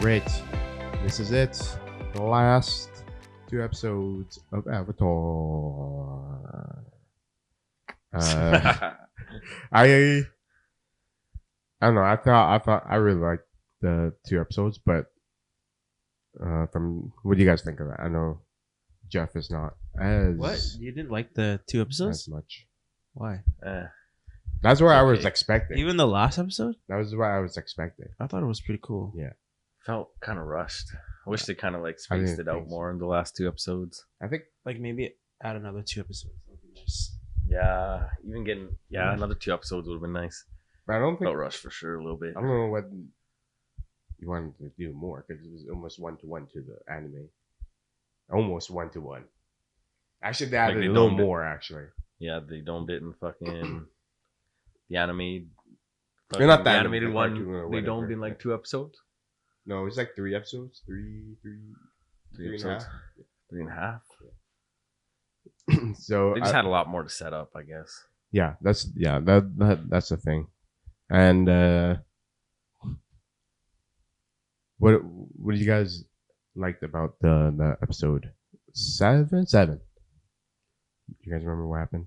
Great. This is it. The last 2 episodes of Avatar. I don't know. I thought I really liked the 2 episodes, but from what do you guys think of it? I know Jeff is not as What? You didn't like the 2 episodes? as much. Why? That's what I was expecting. Even the last episode? That was what I was expecting. I thought it was pretty cool. Yeah. Felt kind of rushed. I wish they kind of like I didn't spaced it out think more in the last 2 episodes. I think Like maybe add another 2 episodes. That would be nice. Yeah, even getting another 2 episodes would have been nice. but I don't think Felt rushed for sure a little bit. I don't know what you wanted to do more because it was almost 1-to-1 to the anime. Almost 1-to-1. Actually, they added they a little domed it. more. Actually, Yeah, they domed it in fucking the anime. They're not the that animated the one. cartoon or They whatever. domed in like 2 episodes. no, it was like 3 episodes. Three and a episodes. half. 3.5. So They just had a lot more to set up, I guess. that's the thing. And what do you guys liked about the episode 7? Do you guys remember what happened?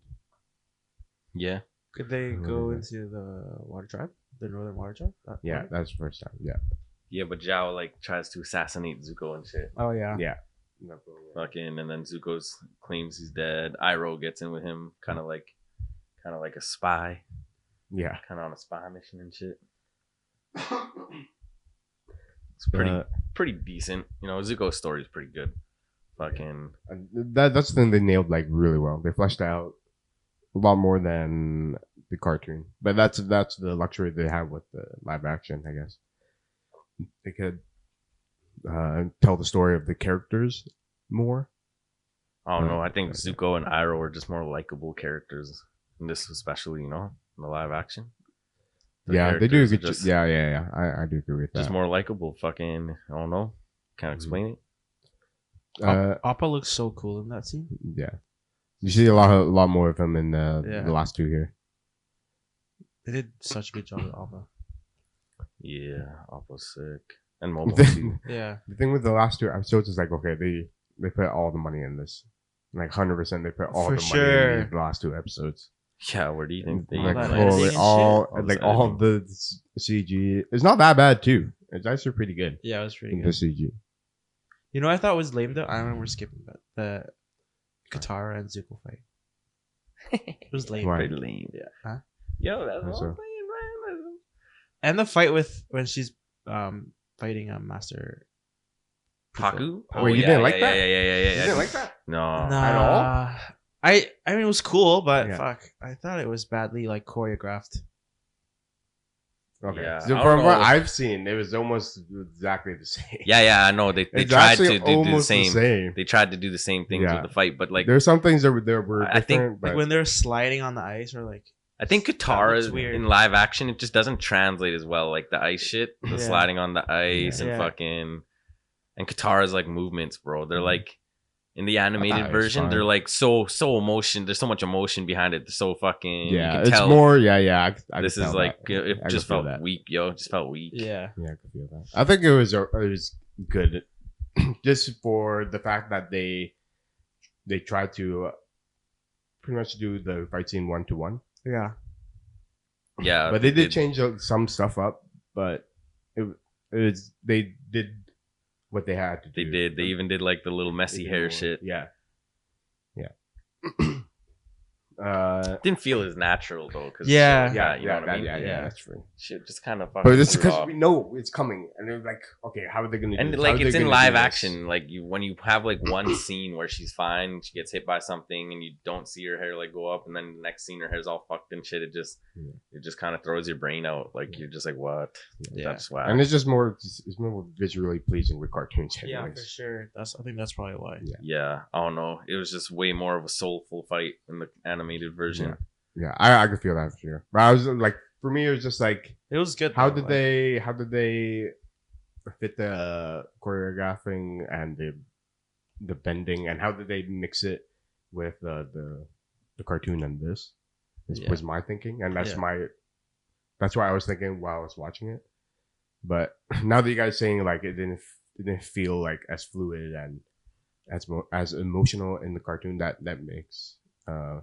Yeah. Could they go Mm. into the water tribe? The northern water tribe? Yeah, that's the first time. Yeah. Yeah, but Zhao like tries to assassinate Zuko and shit. Oh, yeah. Yeah. Fucking, and then Zuko claims he's dead. Iroh gets in with him, kind of like a spy, Yeah. kind of on a spy mission and shit. It's pretty decent. You know, Zuko's story is pretty good. Fucking That's the thing they nailed like really well. They fleshed out a lot more than the cartoon, but that's the luxury they have with the live action. I guess they could tell the story of the characters more. I don't know. I think Zuko and Iroh are just more likable characters in this, especially in the live action. The Yeah, they do a characters are good. just, Yeah. I do agree with that. just more likable. Fucking, I don't know. Can't explain it. Appa looks so cool in that scene. Yeah, you see a lot more of him in the last 2 here. They did such a good job with Appa. Yeah, Appa's sick. And Momo too. Yeah. The thing with the last 2 episodes is like, okay, they put all the money in this, like 100%. They put all For the sure. money in the last 2 episodes. Yeah, where do you think they Like that even, editing holy, and all shit. All like this all editing. of the CG. It's not that bad too. It's actually pretty good. Yeah, it was pretty The good. CG. You know what I thought was lame though? I don't know, we're skipping that. The Katara and Zuko fight. It was lame. Why? pretty lame. Yeah. Huh? Yo, that's what So- I'm saying, man. And the fight with when she's fighting Master Haku? Wait, you didn't like yeah, that? Yeah. You didn't like that? No. Nah. At all? I mean it was cool, but Yeah. fuck. I thought it was badly like choreographed. Okay. Yeah, So I from don't what know. I've seen, it was almost exactly the same. Yeah, I know. They It's tried actually to do the almost same. They tried to do the same things Yeah. with the fight, but like There's some things that were I think, different, but Like when they're sliding on the ice or like I think That Katara looks weird. in live action, it just doesn't translate as well. Like the ice shit, the Yeah. sliding on the ice and Yeah. fucking, and Katara's like movements, bro. They're like in the it animated was version, fine. they're like so emotion. There's so much emotion behind it. They're so fucking. yeah, you can it's tell more. Yeah. I this could is tell like that. it I could just feel felt that. weak, yo. It just felt weak. yeah. Yeah, I could feel that. I think it was good, just for the fact that they tried to pretty much do the fight scene 1-to-1. Yeah. Yeah, But they did change some stuff up. But it was they did what they had to They do. did. They even did like the little messy They did hair more. shit. Yeah. Didn't feel as natural though. Cause Yeah. you know what I mean. Yeah, that's true. Shit just kind of But fucking. it's threw because off. we know it's coming, and they're like, okay, how are they gonna do And this? like How are it's they in gonna live do this? action, like when you have like one scene where she's fine, she gets hit by something, and you don't see her hair like go up, and then the next scene her hair's all fucked and shit. It just kind of throws your brain out. Like you're just like, what? Yeah. That's why. And it's just more visually pleasing with cartoons. Yeah, anyways. for sure. I think that's probably why. Yeah, I don't know. It was just way more of a soulful fight in the animated version. Yeah, I could feel that for sure. But I was like, for me, it was just like, It was good. how though, did like- they fit the choreographing and the bending, and how did they mix it with the cartoon and this? Yeah. Was my thinking, and that's Yeah. that's what I was thinking while I was watching it. But now that you guys saying like it didn't feel like as fluid and as emotional in the cartoon, that makes I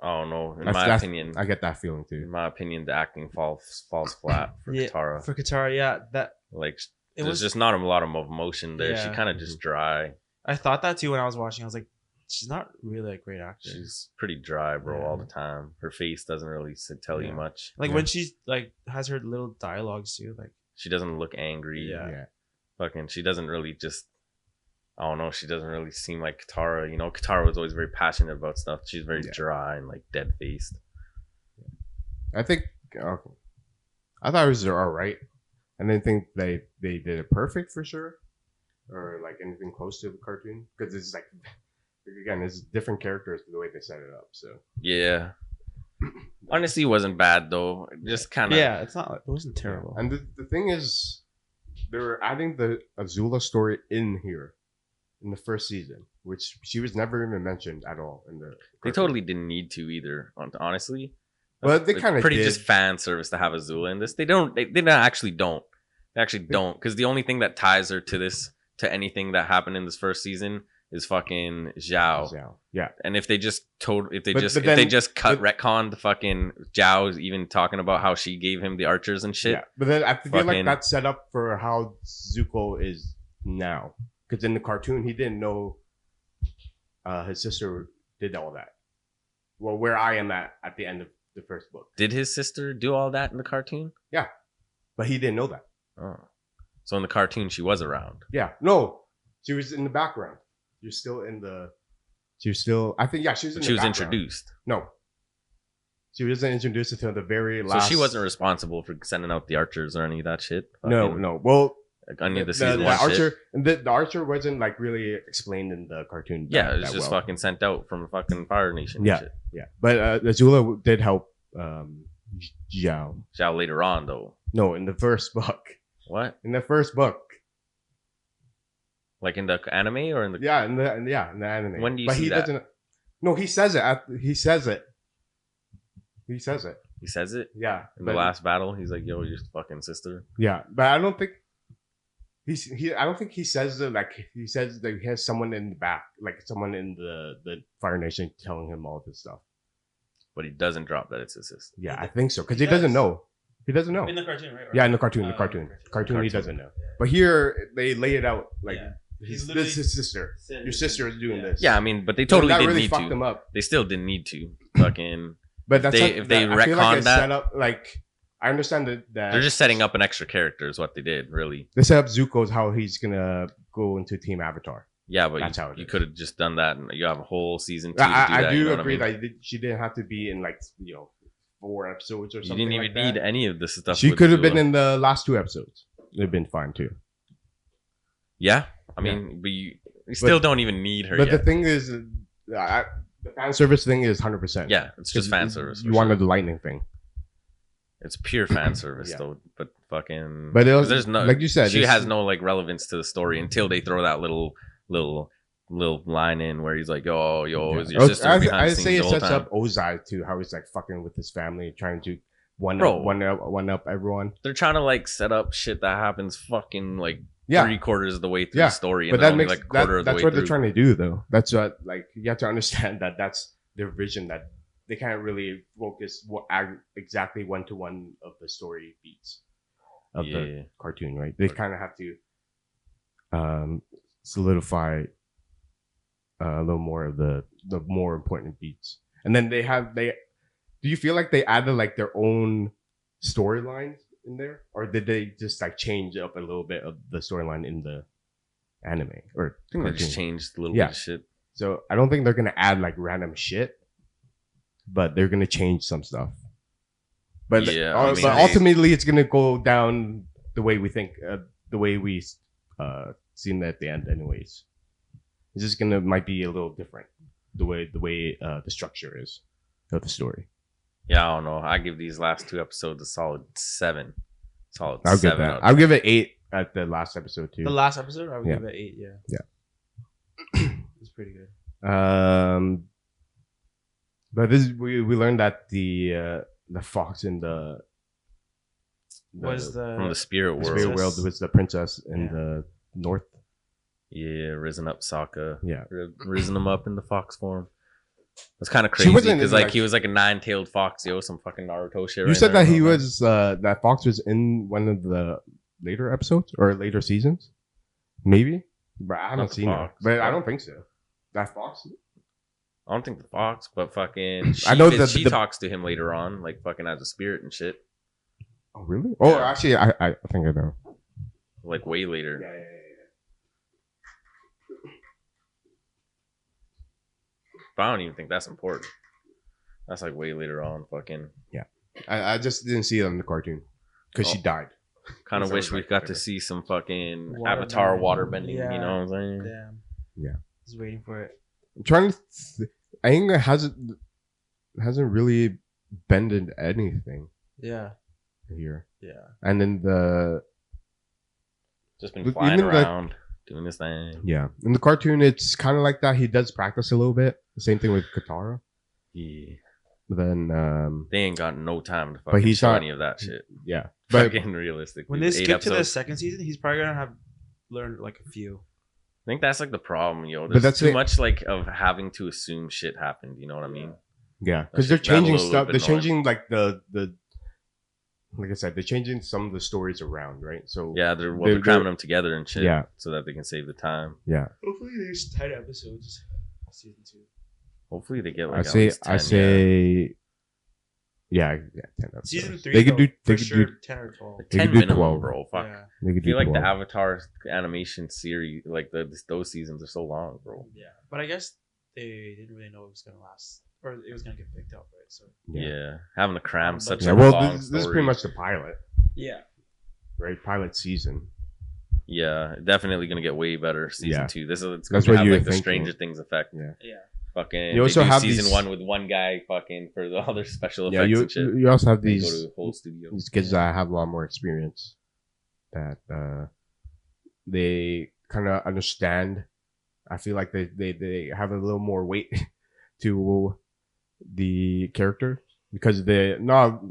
don't know. In that's, my opinion, I get that feeling in too. my opinion, the acting falls flat for Katara. For Katara, yeah, that Like, it there's was just not a lot of emotion there. She Yeah. kind of just dry. I thought that too when I was watching. I was like, she's not really a great actor. She's pretty dry, bro, Yeah. all the time. Her face doesn't really tell you Yeah. much. Like Yeah. when she's like has her little dialogues too. Like She doesn't look angry. Yeah. Fucking, she doesn't really just. I don't know. She doesn't really seem like Katara. You know, Katara was always very passionate about stuff. She's very dry and like dead faced. I think I thought it was all right. I didn't think they did it perfect for sure, or like anything close to the cartoon because it's like again, it's different characters the way they set it up. So Yeah. Honestly, it wasn't bad though. It just kind of. yeah, it's not. It wasn't terrible. And the thing is, they were adding the Azula story in here in the first season, which she was never even mentioned at all in the. They cartoon. totally didn't need to either. Honestly. But they It's kind of pretty did. just fan service to have Azula in this. They don't. They actually don't. They actually don't, because the only thing that ties her to this, to anything that happened in this first season, is fucking Zhao. Yeah. And if they just But if then- they just cut retcon the fucking Zhao even talking about how she gave him the archers and shit. Yeah. But then I feel like Fucking- that's set up for how Zuko is now. Because in the cartoon, he didn't know his sister did all that. Well, where I am at the end of the first book. Did his sister do all that in the cartoon? But he didn't know that. Oh. So in the cartoon, she was around. Yeah. No. She was in the background. You're still in the... She was still... I think, yeah, she was in But the she was background. introduced. No. She wasn't introduced until the very So last... she wasn't responsible for sending out the archers or any of that shit. No, Fucking- no. Well... Like any of the season one archer, shit. the archer wasn't like really explained in the cartoon. Yeah, it was that just well. fucking sent out from fucking Fire Nation. Yeah. And shit. Yeah, but Azula did help Zhao. Zhao later on though. No, in the first book. What? In the first book. Like in the anime or in the? Yeah, in the anime. When do you but see he that? doesn't. No, he says it. He says it. He says it. He says it Yeah. in the last battle. He's like, "Yo, your fucking sister." Yeah, but I don't think. I don't think he says it like he says that he has someone in the back, like someone in the Fire Nation telling him all this stuff. But he doesn't drop that it's his sister. Yeah, I think so because He he doesn't does. know. He doesn't know. In the cartoon, right? Yeah, in the cartoon. The cartoon. Cartoon. He doesn't know. But here they lay it out like Yeah. this literally is his sister. Your sister is doing this. Yeah, I mean, but they totally that didn't really need fucked to. them up. They still didn't need to. Fucking. But that's If they I feel like retcon it's that- set up like I understand that They're just setting up an extra character is what they did, really. they set up Zuko's how he's gonna go into Team Avatar. Yeah, but That's how it you is. could have just done that, and you have a whole season 2 to do I that. do you know what agree I mean? that she didn't have to be in like 4 episodes or You something. didn't even need any of this stuff. She with could have been Azula. in the last 2 episodes. They've been fine too. Yeah, I mean, but you still don't even need her But yet. the thing is, the fan service thing is 100%. Yeah, it's just fan service. You for wanted sure. the lightning thing. It's pure fan service Yeah. though, but fucking. But it was- there's no, like you said, she it's- has no like relevance to the story until they throw that little line in where he's like, "Oh, yo, is your sister behind I the say scenes it the whole sets time?" up Ozai too, how he's like fucking with his family, trying to one up everyone. They're trying to like set up shit that happens fucking like Yeah, 3/4 of the way through Yeah, the story, but and that then only makes like a quarter of the that's way what through. they're trying to do though. That's what like you have to understand that that's their vision, that they can't really focus exactly 1-to-1 of the story beats of Yeah. the cartoon, right? They kind of have to solidify a little more of the more important beats, and then they do you feel like they added like their own storylines in there, or did they just like change up a little bit of the storyline in the anime or I think they just cartoon? changed a little Yeah. bit of shit. So I don't think they're gonna add like random shit, but they're gonna change some stuff. But Yeah, I mean, but they- ultimately, it's gonna go down the way we think, the way we seen it at the end. Anyways, it's just might be a little different the way the structure is of the story. Yeah, I don't know. I give these last 2 episodes a solid 7. Solid I'll give 7. that. out of I'll give it 8 at the last episode too. The last episode, I would Yeah. give it 8. Yeah. Yeah. It's pretty good. But this we learned that the fox in the Was from the the spirit the world. spirit world Princess. was the princess in Yeah. the north. Yeah, risen up Sokka. Yeah. Risen him up in the fox form. That's kind of She crazy wasn't because in, like like- he was like a 9-tailed fox, yo, some fucking Naruto shit. You right said there, that he bro. was that fox was in one of the later episodes or later seasons, maybe. But I haven't Not the seen it. fox, But I but- don't think so. That fox. I don't think the fox, but fucking I know she the- talks to him later on, like fucking as a spirit and shit. Oh really? Oh, Yeah. actually, I think I know. Like way later. Yeah. But I don't even think that's important. That's like way later on. Fucking I just didn't see it on the cartoon because she Oh. died. kind of So wish it's we like got whatever. to see some fucking Water Avatar bending. water bending. Yeah. You know what I'm saying? damn? Yeah. I was waiting for it. I'm trying to. Aang hasn't really bended anything Yeah, here, yeah. and then Just been But flying even the- around, doing this thing. in the cartoon, it's kind of like that. He does practice a little bit. The same thing with Katara. Yeah. But then, They ain't got no time to fucking he's show not- any of that shit. yeah, but Fucking realistic. When dude. they 8 skip to the episodes. second season, he's probably gonna have learned like a few. I think that's like the problem, yo. But There's that's too it. much like of having to assume shit happened. You know what I mean? yeah, That's because they're just that changing little stuff. bit They're annoying. changing like the like I said, they're changing some of the stories around, right? So Yeah, they're They're- cramming them together and shit. Yeah. So that they can save the time. yeah. Hopefully, there's 10 episodes. Season 2. Hopefully they get like I at say, least 10, I say, yeah, 10 episodes. Season 3. They could do, for they could sure, do, 10 or 12. Like They 10 could do minimum, 12. bro. Fuck. Yeah, they I could do feel like the 12. Avatar animation series, like those seasons are so long, bro. yeah. But I guess they didn't really know it was gonna last, or it was gonna get picked up, right? So Yeah, having to cram such Yeah, a well, long this is story. pretty much the pilot, yeah, right? Pilot season. Yeah, definitely gonna get way better season Yeah. 2. This is it's That's gonna what have you like would the think, Stranger man. Things effect. Yeah. yeah. Fucking. You also they do have season these- 1 with one guy fucking for the other special Yeah, effects and shit. you also have They go these to the whole studio. kids that have a lot more experience, that they kind of understand. I feel like they have a little more weight to the character because they not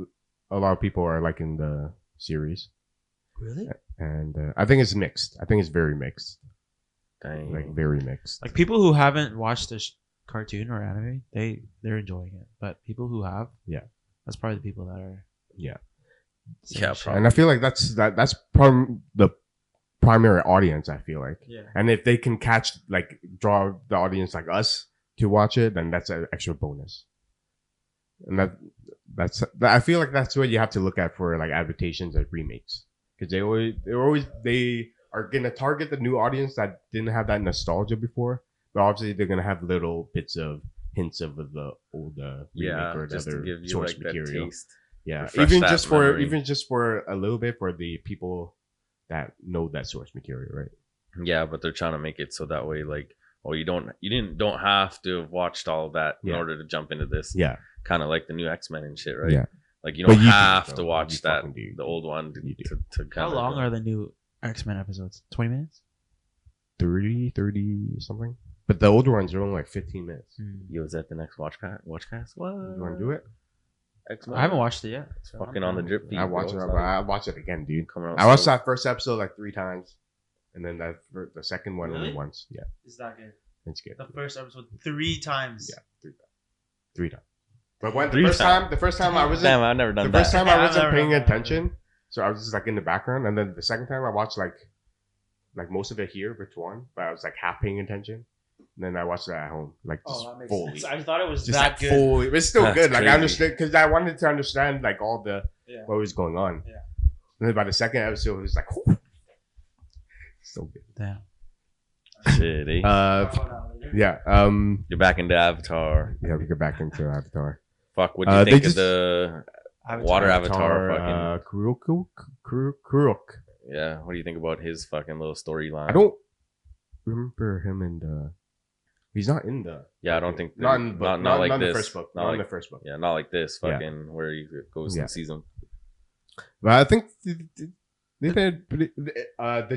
a lot of people are liking the series, Really? and I think it's mixed. I think it's very mixed, Dang. like very mixed. Like people who haven't watched this cartoon or anime, they're enjoying it. But people who have, Yeah. that's probably the people that are. Yeah. Yeah, probably. And I feel like that's the primary audience. I feel like, Yeah. and if they can draw the audience like us to watch it, then that's an extra bonus. And that's I feel like that's what you have to look at for like adaptations and remakes, because they are gonna target the new audience that didn't have that nostalgia before, but obviously they're gonna have little bits of hints of the old remake yeah, or the just to other give you source like that material. taste. Yeah, refresh even that just for a little bit for the people that know that source material, right? Yeah, but they're trying to make it so that way, like, oh, you don't have to have watched all of that in Yeah. order to jump into this. Yeah, Kind of like the new X-Men and shit, right? Yeah. Like you But don't you do, have though. to You watch that fucking do. the old one You do. to kind How of. long are the new X-Men episodes? 20 minutes? 30 something. But the older ones are only like 15 minutes. Yo, is that the next Watchcast? What? You want to do it? I haven't watched it yet. It's fucking on the drip feed. I watch it. bro. It's I watch it again, dude. coming out I watched soon. that first episode like 3 times, and then the second one only Really? once. Yeah, Is that good? it's good. The first episode 3 times. Yeah, 3 times. But when Three the first time I wasn't Damn, I've never done the that. first time I I've wasn't never paying done that. attention, so I was just like in the background, and then the second time I watched like most of it here, Virtuan, but I was like half paying attention. And then I watched it at home, like just Oh, that makes fully. sense. I thought it was Just that like good. fully. It's still That's good. Like crazy. I understood because I wanted to understand like all the Yeah. what was going on. Yeah. And then by the second episode, it was like, so good. Damn. Shit, eh? Yeah. You're back into Avatar. Yeah. We get back into Avatar. Fuck, what do you They think just- of the water Avatar? Fucking Kuruk. yeah. What do you think about his fucking little storyline? I don't remember him in the. He's not in the. Yeah, I don't think Not in the book. not like in this. the first book. Not Not in like, the first book. yeah, not like this. Yeah. Fucking where he goes Yeah. and sees him. But I think did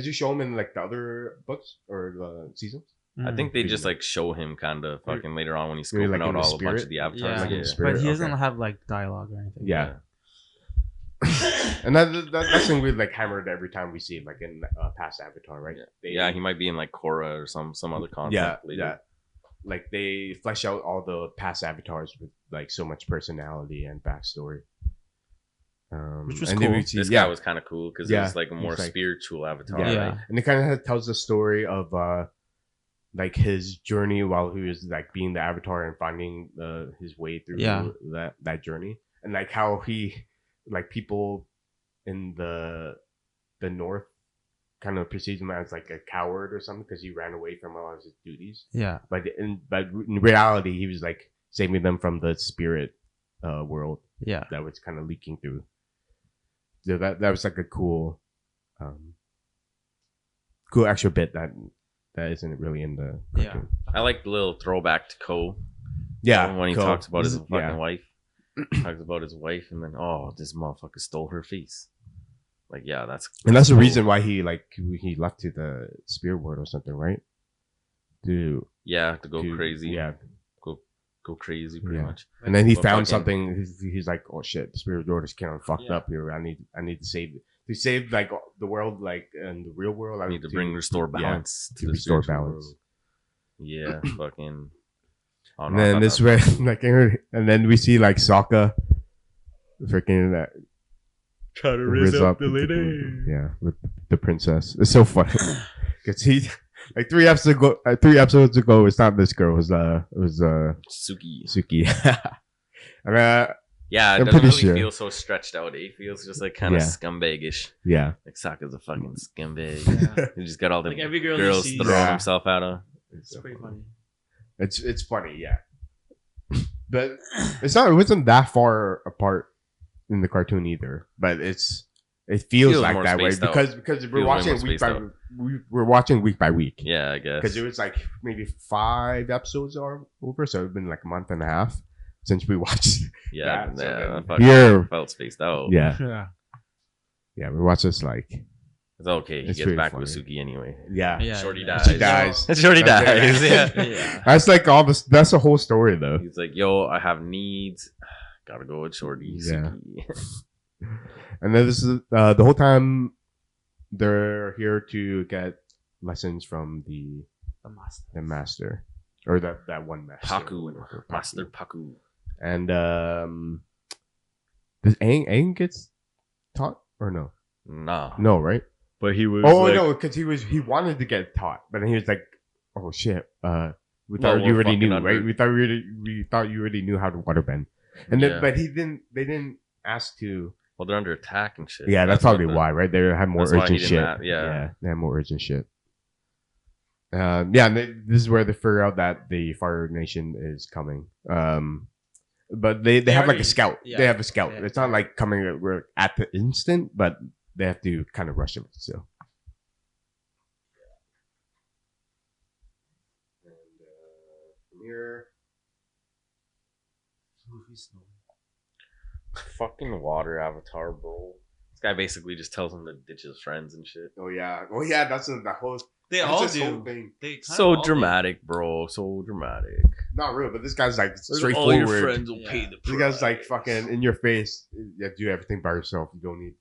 you show him in like the other books or the seasons? I think they Pretty just much. like show him kind of fucking later on when he's Maybe, scoping like, in out the all a bunch spirit? of the avatars. Yeah. Like in Yeah. the spirit. But he Okay. doesn't have like dialogue or anything. Yeah. And that's something we like hammered every time we see him, like in past Avatar, right? Yeah, he might be in like Korra or some other content. Yeah, later. yeah. Like they flesh out all the past avatars with like so much personality and backstory. Which was and then cool. we see- This yeah, guy was kind of cool because Yeah, it was like a more he's like- spiritual avatar. yeah, Yeah. Right? and it kind of tells the story of like his journey while he was like being the avatar and finding his way through Yeah. that journey, and like how he like people in the north kind of perceives him as like a coward or something because he ran away from all of his duties. Yeah. But in reality, he was like saving them from the spirit world Yeah. that was kind of leaking through. So that was like a cool extra bit that isn't really in the cartoon. I like the little throwback to Ko. Yeah, when he cool. talks about his fucking Yeah. wife, talks about his wife, and then this motherfucker stole her face. Like, yeah, that's And that's the cool. reason why he left to the spirit world or something, right? To go crazy. Yeah, go crazy, pretty Yeah. much. and then he But found fucking- something. He's like, "Oh shit, the spirit world is kind of fucked Yeah. up here. I need to save like the world, like in the real world. I need to restore balance to restore spiritual balance." world. Yeah, fucking. Oh, And no, I then thought this that way, was- like, and then we see like Sokka, freaking that Try to raise up with the princess. It's so funny because he like 3 episodes ago, it's not this girl. It was Suki. Suki. I mean, Yeah, it I'm doesn't pretty really sure. feel so stretched out. It feels just like kind of Yeah. scumbagish. yeah. Like Sokka's a fucking scumbag. Yeah. He just got all the Like every girl girls you see. throwing Yeah. himself at him. It's pretty funny. It's funny, yeah. But it wasn't that far apart in the cartoon either. But it feels Feels like more that way spaced out. because we're Feels way watching more week spaced by out. we're watching week by week. Yeah, I guess. Because it was like maybe 5 episodes are over, so it's been like a month and a half since we watched. yeah, that, so yeah, then that fucking here- felt spaced out. Yeah, Yeah. yeah, we watched this like It's okay. He It's gets pretty back funny. with Suki anyway. yeah. Yeah. Shorty yeah. dies. She dies. Shorty That's dies. it. Yeah. Yeah. That's like all this. That's the whole story though. He's like, yo, I have needs. Gotta go with Shorty. Yeah. Suki. And then this is the whole time they're here to get lessons from the master or that one master. Paku. Whatever, Master Paku. And does Aang gets taught or no? Nah. No, right? But he was. Oh no, because he wanted to get taught, but then he was like, "Oh shit, we Well, thought you we're already knew, fucking right? under- We thought you already knew how to waterbend." And then, Yeah. but they didn't ask to. Well, they're under attack and shit. Yeah, that's probably what the- why, right? They have more that's why he urgent didn't shit. have- yeah. They have more urgent shit. Yeah, and this is where they figure out that the Fire Nation is coming. But they have like already- a scout. yeah. They have a scout. Yeah. It's not like coming at the instant, but they have to kind of rush it. So. And from here, Fucking water avatar, bro. This guy basically just tells him to ditch his friends and shit. oh yeah, that's the whole. They that's all his whole do. thing. They kind of So all do. dramatic, bro. So dramatic. Not real, but this guy's like All straightforward. your friends will Yeah. pay the This guy's like price. fucking in your face. You have to do everything by yourself. You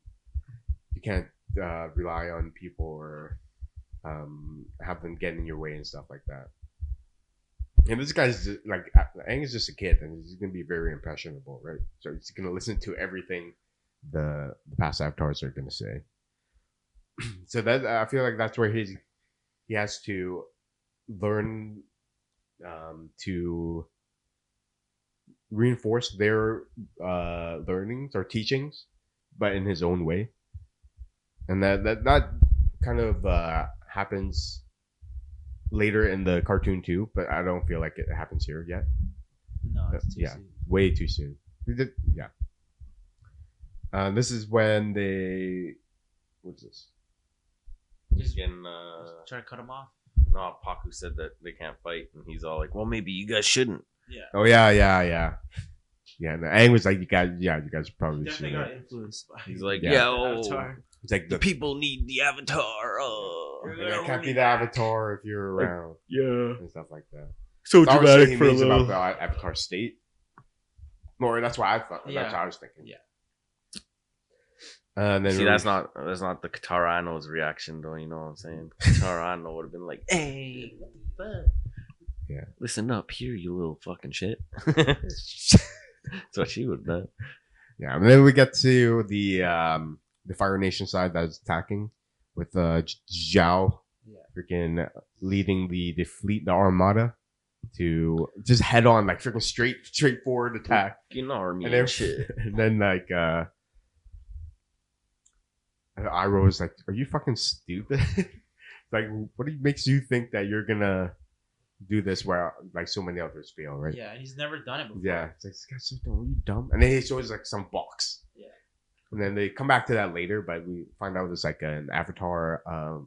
can't rely on people or have them get in your way and stuff like that. And this guy's just, like Aang is just a kid, and he's gonna be very impressionable, right? So he's gonna listen to everything the past avatars are gonna say. So that I feel like that's where he has to learn to reinforce their learnings or teachings, but in his own way, and that kind of happens later in the cartoon too. But I don't feel like it happens here yet. No, it's too Yeah. soon. Way too soon. Yeah. This is when they. What's this? He's getting. Try to cut him off. No, Paku said that they can't fight, and he's all like, "Well, maybe you guys shouldn't." Yeah. Oh yeah. Yeah, and Aang was like, you guys probably Definitely should. got influenced by. He's like, Yeah. "Yeah, oh, Avatar. It's like the people need the avatar." I can't be the Avatar if you're around Yeah. and stuff like that. So So dramatic for about the Avatar state. More, that's what I thought. Yeah. That's what I was thinking. Yeah. And then See, that's not the Katara Anno's reaction though. You know what I'm saying? Katara Anno would have been like, "Hey, what the fuck? Yeah. Listen up here, you little fucking shit." That's what she would have done. Yeah, and then we get to the Fire Nation side that's attacking with Zhao freaking leading the fleet, the Armada, to just head on, like freaking straightforward attack. Fucking army And and then, shit. and then like Iroh was like, "Are you fucking stupid? Like, what makes you think that you're gonna do this where like so many others fail, right?" Yeah, he's never done it before. Yeah, it's like, this guy's so dumb. Are you dumb? And then he shows like some box. Yeah. And then they come back to that later, but we find out it's like an Avatar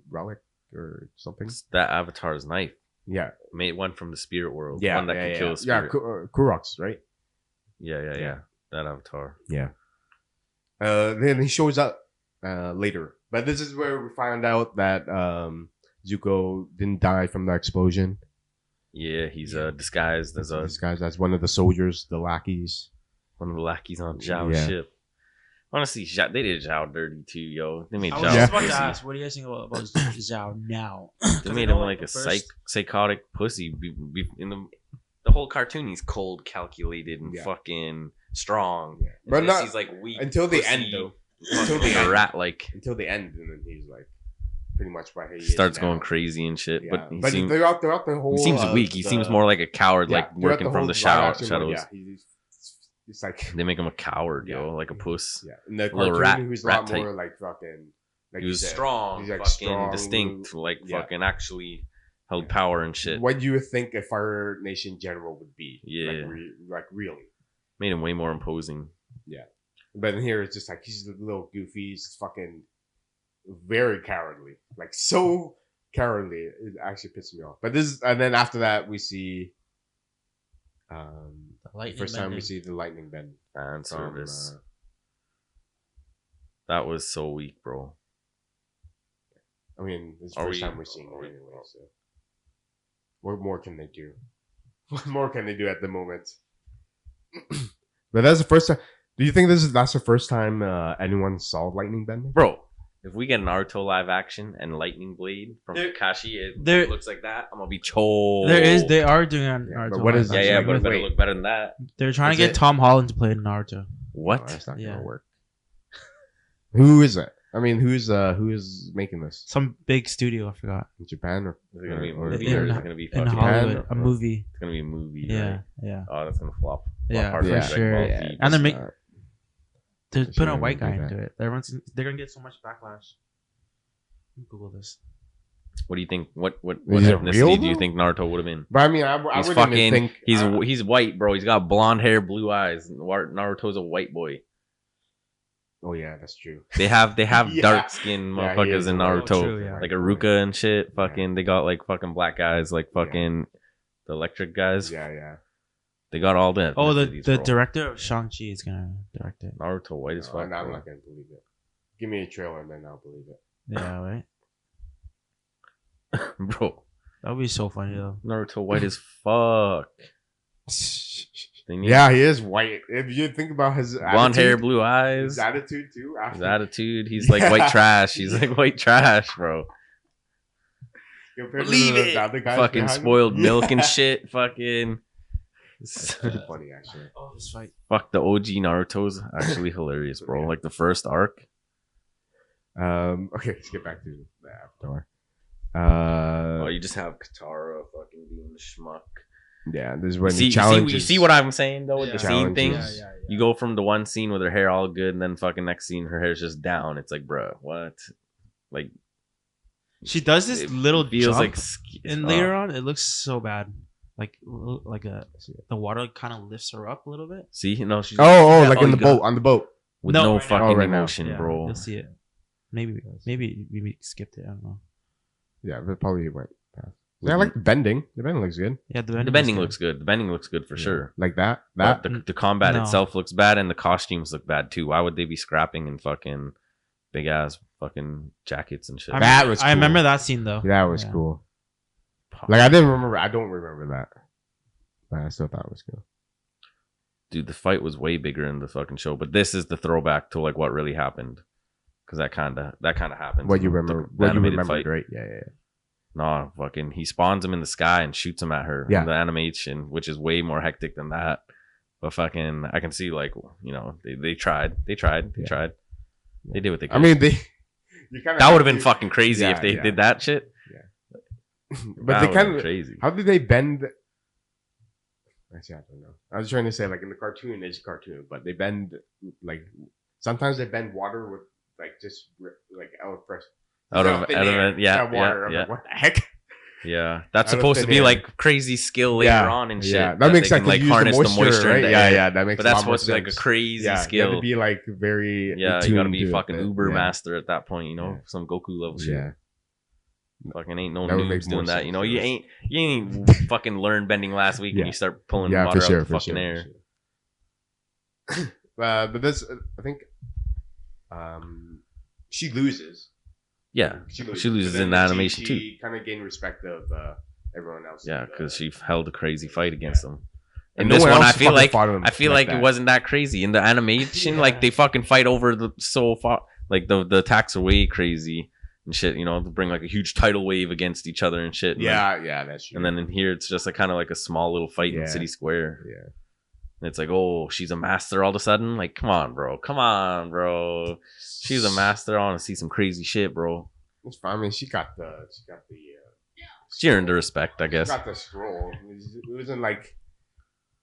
relic or something. It's that Avatar's knife. Yeah, Made one from the spirit world. yeah, One that can kill a spirit. Kuroks, right? Yeah. That Avatar. Yeah. Then he shows up later, but this is where we find out that Zuko didn't die from the explosion. Yeah, he's disguised as This guy's as one of the soldiers, the lackeys. one of the lackeys on Zhao's Yeah. ship. Honestly, they did Zhao dirty too, yo. They made I Zhao was just about to pussy. ask, what do you guys think about Zhao now? They made him like a psychotic pussy. In the whole cartoon, he's cold, calculated, and Yeah. fucking strong. Yeah. And But this, not he's like weak until the pussy, end, though. fucking Until the a end. rat. Like Until the end, and then he's like pretty much why he starts is going now. crazy and shit. Yeah. But he seems throughout the whole, he seems weak. He seems more like a coward, yeah, like throughout working the from whole the live action, shadows. Yeah, he's like They make him a coward, yo, Yeah. like a puss. yeah. In the little cartoon, who's a rat lot type. more like fucking. Like He you was said, strong, he's, like, fucking strong, distinct, like yeah. fucking actually held Yeah. power and shit. What do you think a Fire Nation general would be? Yeah. like really. Made him way more imposing. But in here, it's just like he's a little goofy. He's fucking very cowardly, like so cowardly. It actually pisses me off. But this, and then after that, we see the first time we see the lightning bend. Fan from, service. That was so weak, bro. I mean, it's the Are first we- time we're seeing it are we- anyway. So, what more can they do? What more can they do at the moment? But that's the first time. Do you think that's the first time anyone saw lightning bending? Bro, if we get an Naruto live action and lightning blade from There- Kakashi, it there- looks like that, I'm gonna be choked. They are doing on Yeah, Naruto. but what is live Yeah, that? action. but it better Wait. look better than that. They're trying Is to get it- Tom Holland to play Naruto. What? No, that's not Yeah. gonna work. Who is it? I mean, who is making this? Some big studio, I forgot. In Japan or Is it gonna be a or- movie in- or is it gonna be In fucking? Hollywood, or- a movie. It's gonna be a movie. Yeah, Right? yeah. Oh, that's gonna flop. Yeah, hard for like sure. Ball Yeah. Deep. And they're It's make- not- They're Sure, putting a white do guy that. into it. They're gonna get so much backlash. Google this. What do you think? What Is it ethnicity real, do you though? think Naruto would have been? But I mean, I He's wouldn't fucking. even think He's white, bro. He's got blonde hair, blue eyes. Naruto's a white boy. oh yeah, that's true. They have Yeah. dark skinned Yeah, he motherfuckers is in a white Naruto, boy. True, yeah. like Aruka and shit. Fucking, they got like fucking black guys, like fucking the electric guys. Yeah. They got all that. Oh, the ethnicities, bro. director of Shang-Chi is gonna direct it. Naruto white as No, fuck. I'm bro. not gonna believe it. Give me a trailer and then I'll believe it. Yeah, right. Bro, That would be so funny though. Naruto white as fuck. They need Yeah, he is white. If you think about his blonde hair, attitude, blue eyes. his attitude too. His attitude, he's like white trash. He's like white trash, bro. Compared to Believe the it. other guys Fucking behind him. spoiled milk and Yeah. shit. Fucking. That's pretty funny, actually. Oh, this fight. Fuck, the OG Naruto's actually hilarious, bro. Yeah. Like the first arc. Okay, let's get back to the Avatar. Oh, you just have Katara fucking being the schmuck. Yeah, this is when See, he challenges. you see what I'm saying though with Yeah. the scene thing. Challenges. Yeah. You go from the one scene with her hair all good, and then fucking next scene her hair's just down. It's like, bruh, what? Like She does this it little feels jump, like, and later on, it looks so bad. Like the water kind of lifts her up a little bit. See, no, she's Oh, Yeah, like oh, in the you got- boat, on the boat. with No, no right now. fucking Oh, right now. emotion, Yeah, bro. You'll see it. Maybe we skipped it. I don't know. Yeah, but probably went past. Yeah, I like the bending. The bending looks good. Yeah, The bending looks good. The bending looks good for sure. Like that. But That. the combat No. itself looks bad, and the costumes look bad too. Why would they be scrapping in fucking big ass fucking jackets and shit? That was I cool. remember that scene though. That was Yeah. cool. Like I didn't remember. I don't remember that. But I still thought it was cool. Dude, the fight was way bigger in the fucking show, but this is the throwback to like what really happened. because that kind of happens. What you in the remember? What you animated remembered, fight. right? Yeah. No, fucking, he spawns him in the sky and shoots him at her. Yeah. In the animation, which is way more hectic than that. But fucking, I can see like, you know, they tried. They did what they could. I mean, that would have been fucking crazy if they did that shit. Yeah. But That they would've kind been of crazy. How did they bend? Actually, I don't know. I was trying to say like in the cartoon, it's a cartoon, but they bend like sometimes they bend water with like just like out of fresh Out of air, yeah, water. I'm yeah. like, what the heck? Yeah, that's Out of supposed to thin be air. like crazy skill later on and shit. Yeah, that makes they sense. can, like Use harness the moisture right? in the Yeah, air. yeah, that makes. But a that's lot more supposed to be like a sense. crazy You have skill. to be like very. Yeah, you gotta be attuned to fucking it. uber Yeah. master at that point. You know, Yeah. some Goku level shit. Yeah, Fucking ain't no That would make noobs more doing that. sense, You know, yes. you ain't fucking learned bending last week Yeah. and you start pulling yeah, water for out sure, the for fucking sure. air. For sure. But this, I think, she loses. Yeah, she loses But then in the animation too. She kind of gained respect of everyone else. Yeah, because she held a crazy fight against them. And In no this one one, else I feel fucking like fought him like it that. wasn't that crazy. In the animation, Yeah. like they fucking fight over the so far. Like the attacks are way crazy and shit. You know, they bring like a huge tidal wave against each other and shit. And Yeah, that's true. and then in here, it's just like kind of like a small little fight in Yeah. City Square. yeah, And it's like, oh, she's a master all of a sudden. Like, come on, bro. She's a master. I want to see some crazy shit, bro. it's fine. I mean, she got the. She earned the respect, I guess. She got the scroll. It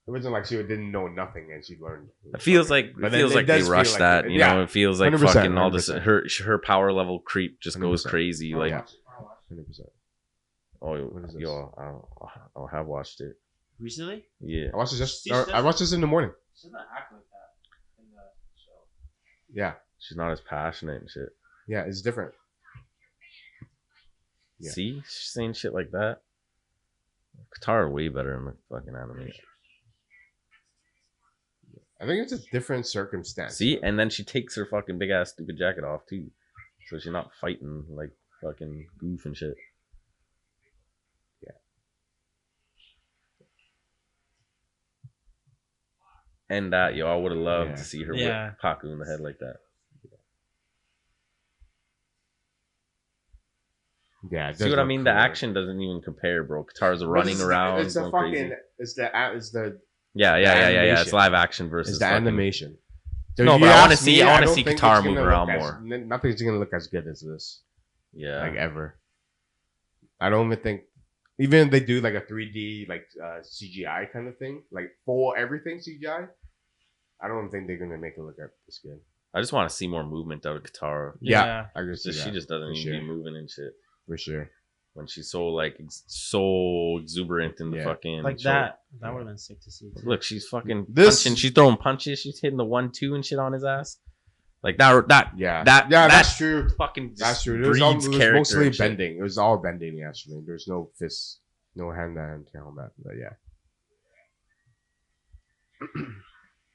wasn't like she didn't know nothing and she learned. It feels like But it feels then like it they does feel rushed like that. it. You Yeah. know, it feels like 100%, fucking all this. 100%. Her power level creep just goes 100%. crazy. Like, yeah, 100%. oh, What is this? yo, I have watched it. Recently? Yeah, I watched it She doesn't- I watched this in the morning. She doesn't act like that in the show. Yeah, she's not as passionate and shit. yeah, it's different. Yeah. See, she's saying shit like that. Katara way better in the fucking animation. I think it's a different circumstance. See, and then she takes her fucking big ass stupid jacket off too, so she's not fighting like fucking goof and shit. Yeah. And that, yo, I would have loved Yeah. to see her Yeah. whip Paku in the head like that. Yeah, it See does what I look mean? The cool. action doesn't even compare, bro. Katara's But running around, It's the going fucking. crazy. It's the Yeah. It's animation. live action versus It's the fucking- animation. So No, if but you I wanna ask see- me, I wanna don't see think Katara it's gonna move around look more. Nothing's gonna look as good as this. Yeah. Like ever. I don't even think. Even if they do like a 3D like CGI kind of thing, like full everything CGI, I don't think they're gonna make it look this good. I just want to see more movement out of Katara. Yeah. I agree. She just doesn't for even sure. be moving and shit. For sure. When she's so like so exuberant in the Yeah. fucking Like show. that. That would have been sick to see. Too. Look, she's fucking This- punching. She's throwing punches. She's hitting the 1-2 and shit on his ass. Like that. Yeah. That- that's true. Fucking That's just true. It breeds was character. mostly and shit. bending. It was all bending actually. There's no fists, no hand-to-hand combat. But yeah.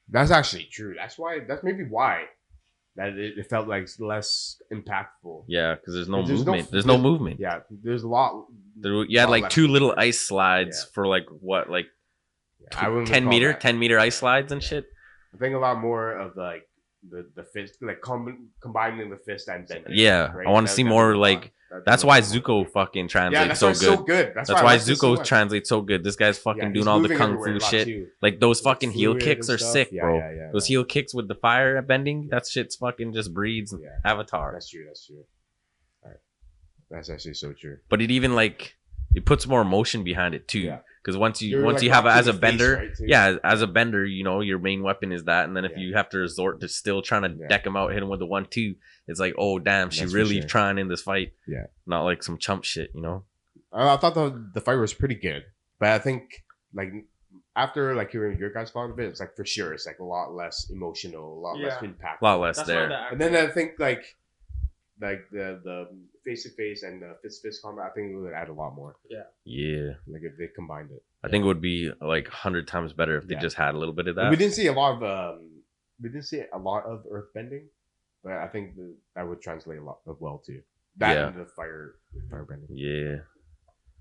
That's actually true. That's maybe why that it felt like less impactful. Yeah, because there's no There's no- movement. There's no movement. Yeah, there's a lot. You had lot like less 2 little movement. ice slides Yeah. for like what, like I wouldn't 10 call meter, that. 10-meter ice slides and shit. I think a lot more of like the fist, like combining the fist and bending. Yeah, right? I want to see more like. That's why Zuko fucking Yeah, translates that's so why it's good. so good. That's That's I why like this so Zuko much. translates so good. This guy's fucking Yeah, doing he's all the moving kung everywhere fu a lot, shit. too. Like those Like fucking heel fluid kicks and are stuff. sick, Yeah, bro. yeah, Those heel kicks with the fire bending, that shit's fucking just breeds Yeah. Avatar. That's true. All right. That's actually so true. But it even like it puts more emotion behind it too. Yeah. Because once You're, you like, have it locked as in a the face, bender, right, too? yeah, as a bender, you know your main weapon is that, and then if Yeah. you have to resort to still trying to Yeah. deck him out, hit him with the 1-2, it's like, oh damn, she That's for really sure. trying in this fight. Yeah. Not like some chump shit, you know. I thought the fight was pretty good, but I think like after like hearing your guys' thought of it, it's like for sure it's like a lot less emotional, a lot less Yeah. impactful. A lot less That's there. why the And then I think like the face to face and the fist to fist combat, I think it would add a lot more. Yeah. Like if they combined it. I think it would be like 100 times better if they Yeah. just had a little bit of And that. we didn't see a lot of earth bending, but I think that would translate a lot of well too. That Yeah. and the fire bending. Yeah.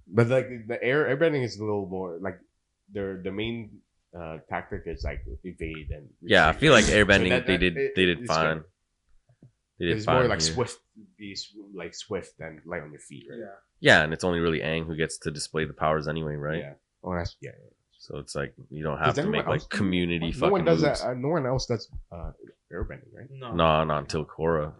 But like the air bending is a little more like the main tactic is like evade and Yeah, I retreat. feel like So airbending that- they that- did it- they did it's fine. good. They did It's more fine like here. swift than light on your feet, right? Yeah, and it's only really Aang who gets to display the powers anyway, right? Yeah. Oh, that's yeah. So it's like you don't have to anyone make else like do- community No fucking one does moves. that. No one else does airbending, right? No. No, not until Korra.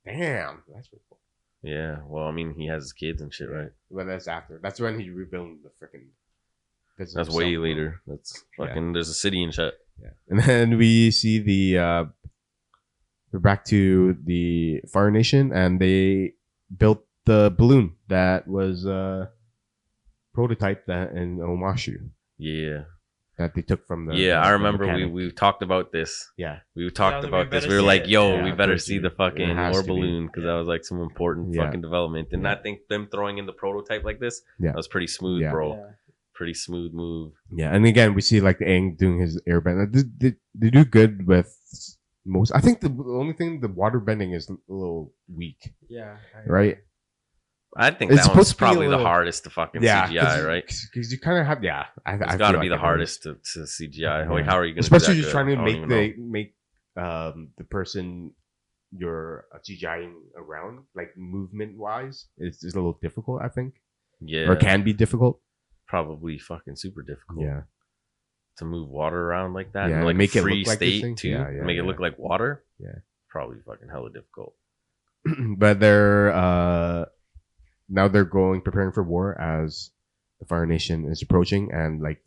Damn, that's pretty cool. Yeah, well, I mean, he has his kids and shit, Yeah. right? But that's after. That's when he rebuilt the freaking. That's way later. That's fucking. There's a city and shit. Yeah, and then we see we're back to the Fire Nation, and they built the balloon that was prototype that in Omashu Yeah, that they took from the. yeah. the I remember mechanic. we talked about this. Yeah, We talked we about this. better We were see like, it. "Yo, Yeah, we better first see you- the it fucking has war to be. balloon because that was like some important Yeah. fucking development." And Yeah. I think them throwing in the prototype like this, Yeah. that was pretty smooth, Yeah. bro. Yeah. Pretty smooth move. yeah, and again we see like Aang doing his airbend. They do good with most. I think the only thing the water bending is a little weak, Yeah. right? I think It's that one's supposed to be a probably the little- hardest to fucking Yeah, CGI, right? Because you kind of have It's got to be the hardest to CGI. Like, how are you going to especially do just that trying to good? I don't make even know. make the person you're CGIing around like movement wise it's a little difficult, I think, Yeah, or can be difficult. probably fucking super difficult. Yeah, To move water around like that, Yeah, and like make it free look like this state thing. too, Yeah, yeah, make it yeah. look like water. Yeah. Probably fucking hella difficult. but they're now they're preparing for war as the Fire Nation is approaching, and like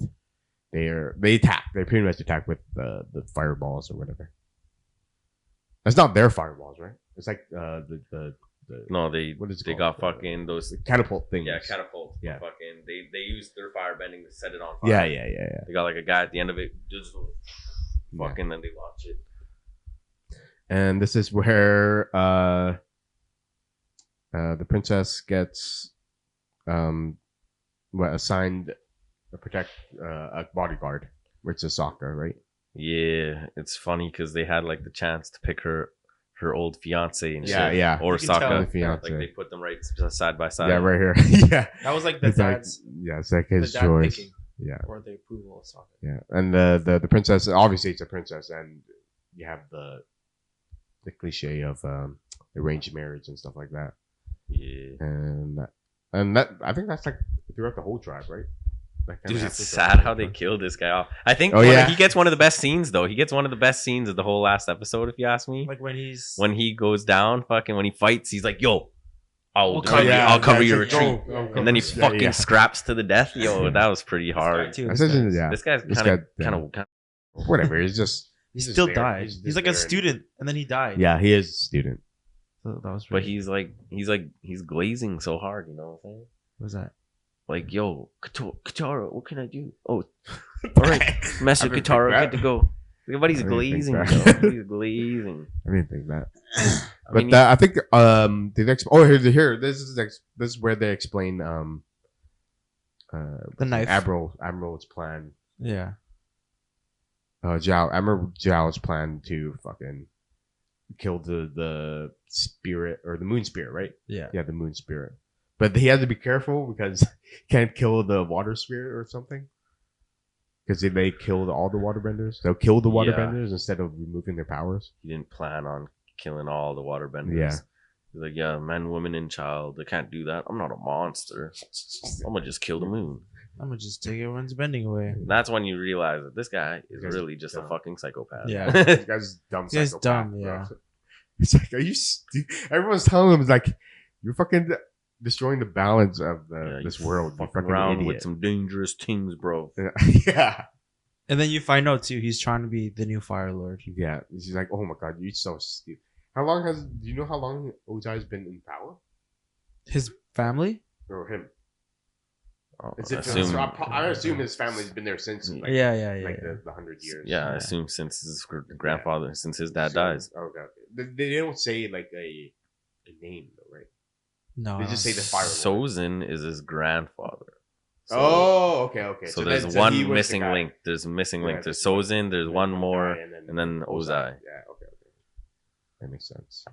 they pretty much attack with the fireballs or whatever. That's not their fireballs, right? It's like the No, they what is it they called? got fucking those. The catapult things. Yeah, catapult. Yeah. Fucking they used their fire bending to set it on fire. Yeah. They got like a guy at the end of it, just Yeah. fucking, then they launch it. And this is where the princess gets assigned a bodyguard, which is Sokka, right? Yeah, it's funny because they had like the chance to pick her old fiance and Yeah, shit. yeah. Or You can tell. Sokka. Fiance. Like they put them right side by side. Yeah, right here. yeah, That was like the it's like, dad's yeah, it's like the his dad choice. picking Yeah, or the approval of Sokka. yeah, and the princess, obviously it's a princess, and you have the cliche of arranged marriage and stuff like that, Yeah. and that I think that's like throughout the whole tribe, right? That kinda Dude, happens it's throughout sad the how whole they tribe. killed this guy off. I think Oh, yeah. he gets one of the best scenes though. He gets one of the best scenes of the whole last episode, if you ask me. Like when he's When he goes down, fucking when he fights, he's like, "Yo, I'll cover cover, you. I'll cover your it's like, retreat." go, And then he yeah, fucking yeah. scraps to the death. Yo, Yeah. that was pretty hard. too. That's This just- guy's- yeah. This guy's This kind guy, of Whatever. He's just he he's still just there. died. He's He's just like a there and- student, and then he died. yeah, he is a student. So that was. but Really, he's glazing so hard. You know what I'm saying? what was that? Like, yo, Katara, what can I do? Oh, all right, Master I didn't Katara, think that. good to go. But he's I didn't think glazing, that. though. He's glazing. I didn't think that. I But mean, I think the next here this is where they explain The knife. Admiral's plan. Yeah. Admiral Zhao's plan to fucking kill the spirit or the moon spirit, right? Yeah. Yeah, the moon spirit. But he had to be careful because he can't kill the water spirit or something. Because they may kill all the waterbenders. They'll kill the Yeah. waterbenders instead of removing their powers. he didn't plan on killing all the waterbenders. Yeah. He's like, yeah, men, women, and child. They can't do that. I'm not a monster. I'm gonna just kill the moon. I'm gonna just take everyone's bending away. And that's when you realize that this guy is This guy's really just a dumb. fucking psychopath. Yeah. This guy's dumb. This guy's psychopath, dumb, bro. yeah. It's like, are you? Everyone's telling him it's like you're fucking destroying the balance of Yeah, this you world. You fucking fucking around idiot. with some dangerous things, bro. yeah, And then you find out too, he's trying to be the new Fire Lord. yeah. She's like, oh my god, you're so stupid. How long do you know how long Ojai's been in power? His family? Or him? Oh, Is it? I assume his family's been there since like, Yeah. like the 100 years. Yeah, I Yeah. assume since his grandfather, since his dad dies. Okay. They don't say like a name though, right? No. They just say the Fire Lord. Sozin is his grandfather. So, Oh, okay. so then- there's he one was the missing guy. link. There's a missing Yeah, link. There's Sozin. There's one more, guy, and then Ozai. Yeah, okay. That makes sense.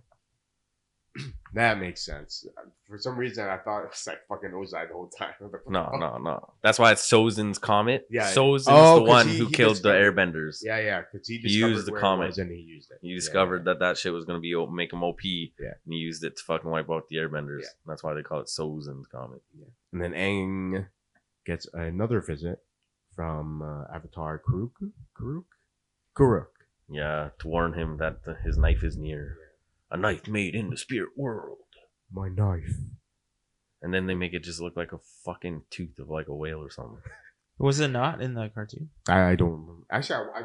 That makes sense. For some reason, I thought it was like fucking Ozai the whole time. No. That's why it's Sozin's comet. Yeah. Sozin's the 'cause one he who killed discovered- the airbenders. Yeah, because he He discovered used the where comet. it was and he used it. He discovered that shit was gonna be make him OP. Yeah. And he used it to fucking wipe out the airbenders. Yeah. That's why they call it Sozin's comet. And then Aang gets another visit from Avatar Kuruk. Yeah, to warn him that his knife is near. A knife made in the spirit world. My knife. And then they make it just look like a fucking tooth of like a whale or something. Was it not in the cartoon? I don't remember. Actually, I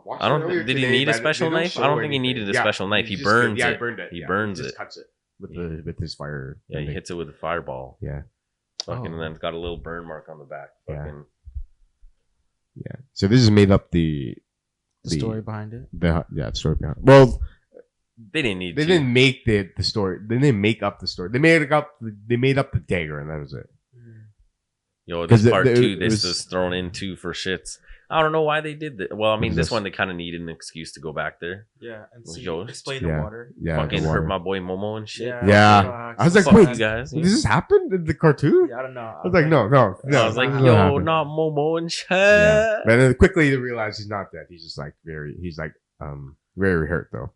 watched I it don't. earlier Did he today, need a but special they don't knife? I show don't think he anything. needed a special knife. He just- burns yeah, it. he burned it. He Yeah, burns he just it. cuts it with his fire. Yeah, he thing. hits it with a fireball. Yeah. Fucking, Oh. and then it's got a little burn mark on the back. Yeah. Fucking, Yeah. So this is made up the Story behind it. the story behind. Well, they didn't need. they to. didn't make the story. They didn't make up the story. They made up. They made up the dagger, and that was it. Yo, 'Cause this part it two, this was- is thrown in too for shits. I don't know why they did that. Well, I mean, this This- one they kind of needed an excuse to go back there. Yeah, and Was see, yours? explain Yeah. the water. Yeah. Fucking the hurt water. my boy Momo and shit. Yeah. fuck. I was like, Fuck wait, you guys. Did this happen in the cartoon? Yeah, I don't know. I was like, no. I was like, this doesn't yo, happen. not Momo and shit. Yeah. But then quickly they realize he's not dead. He's just like very hurt though.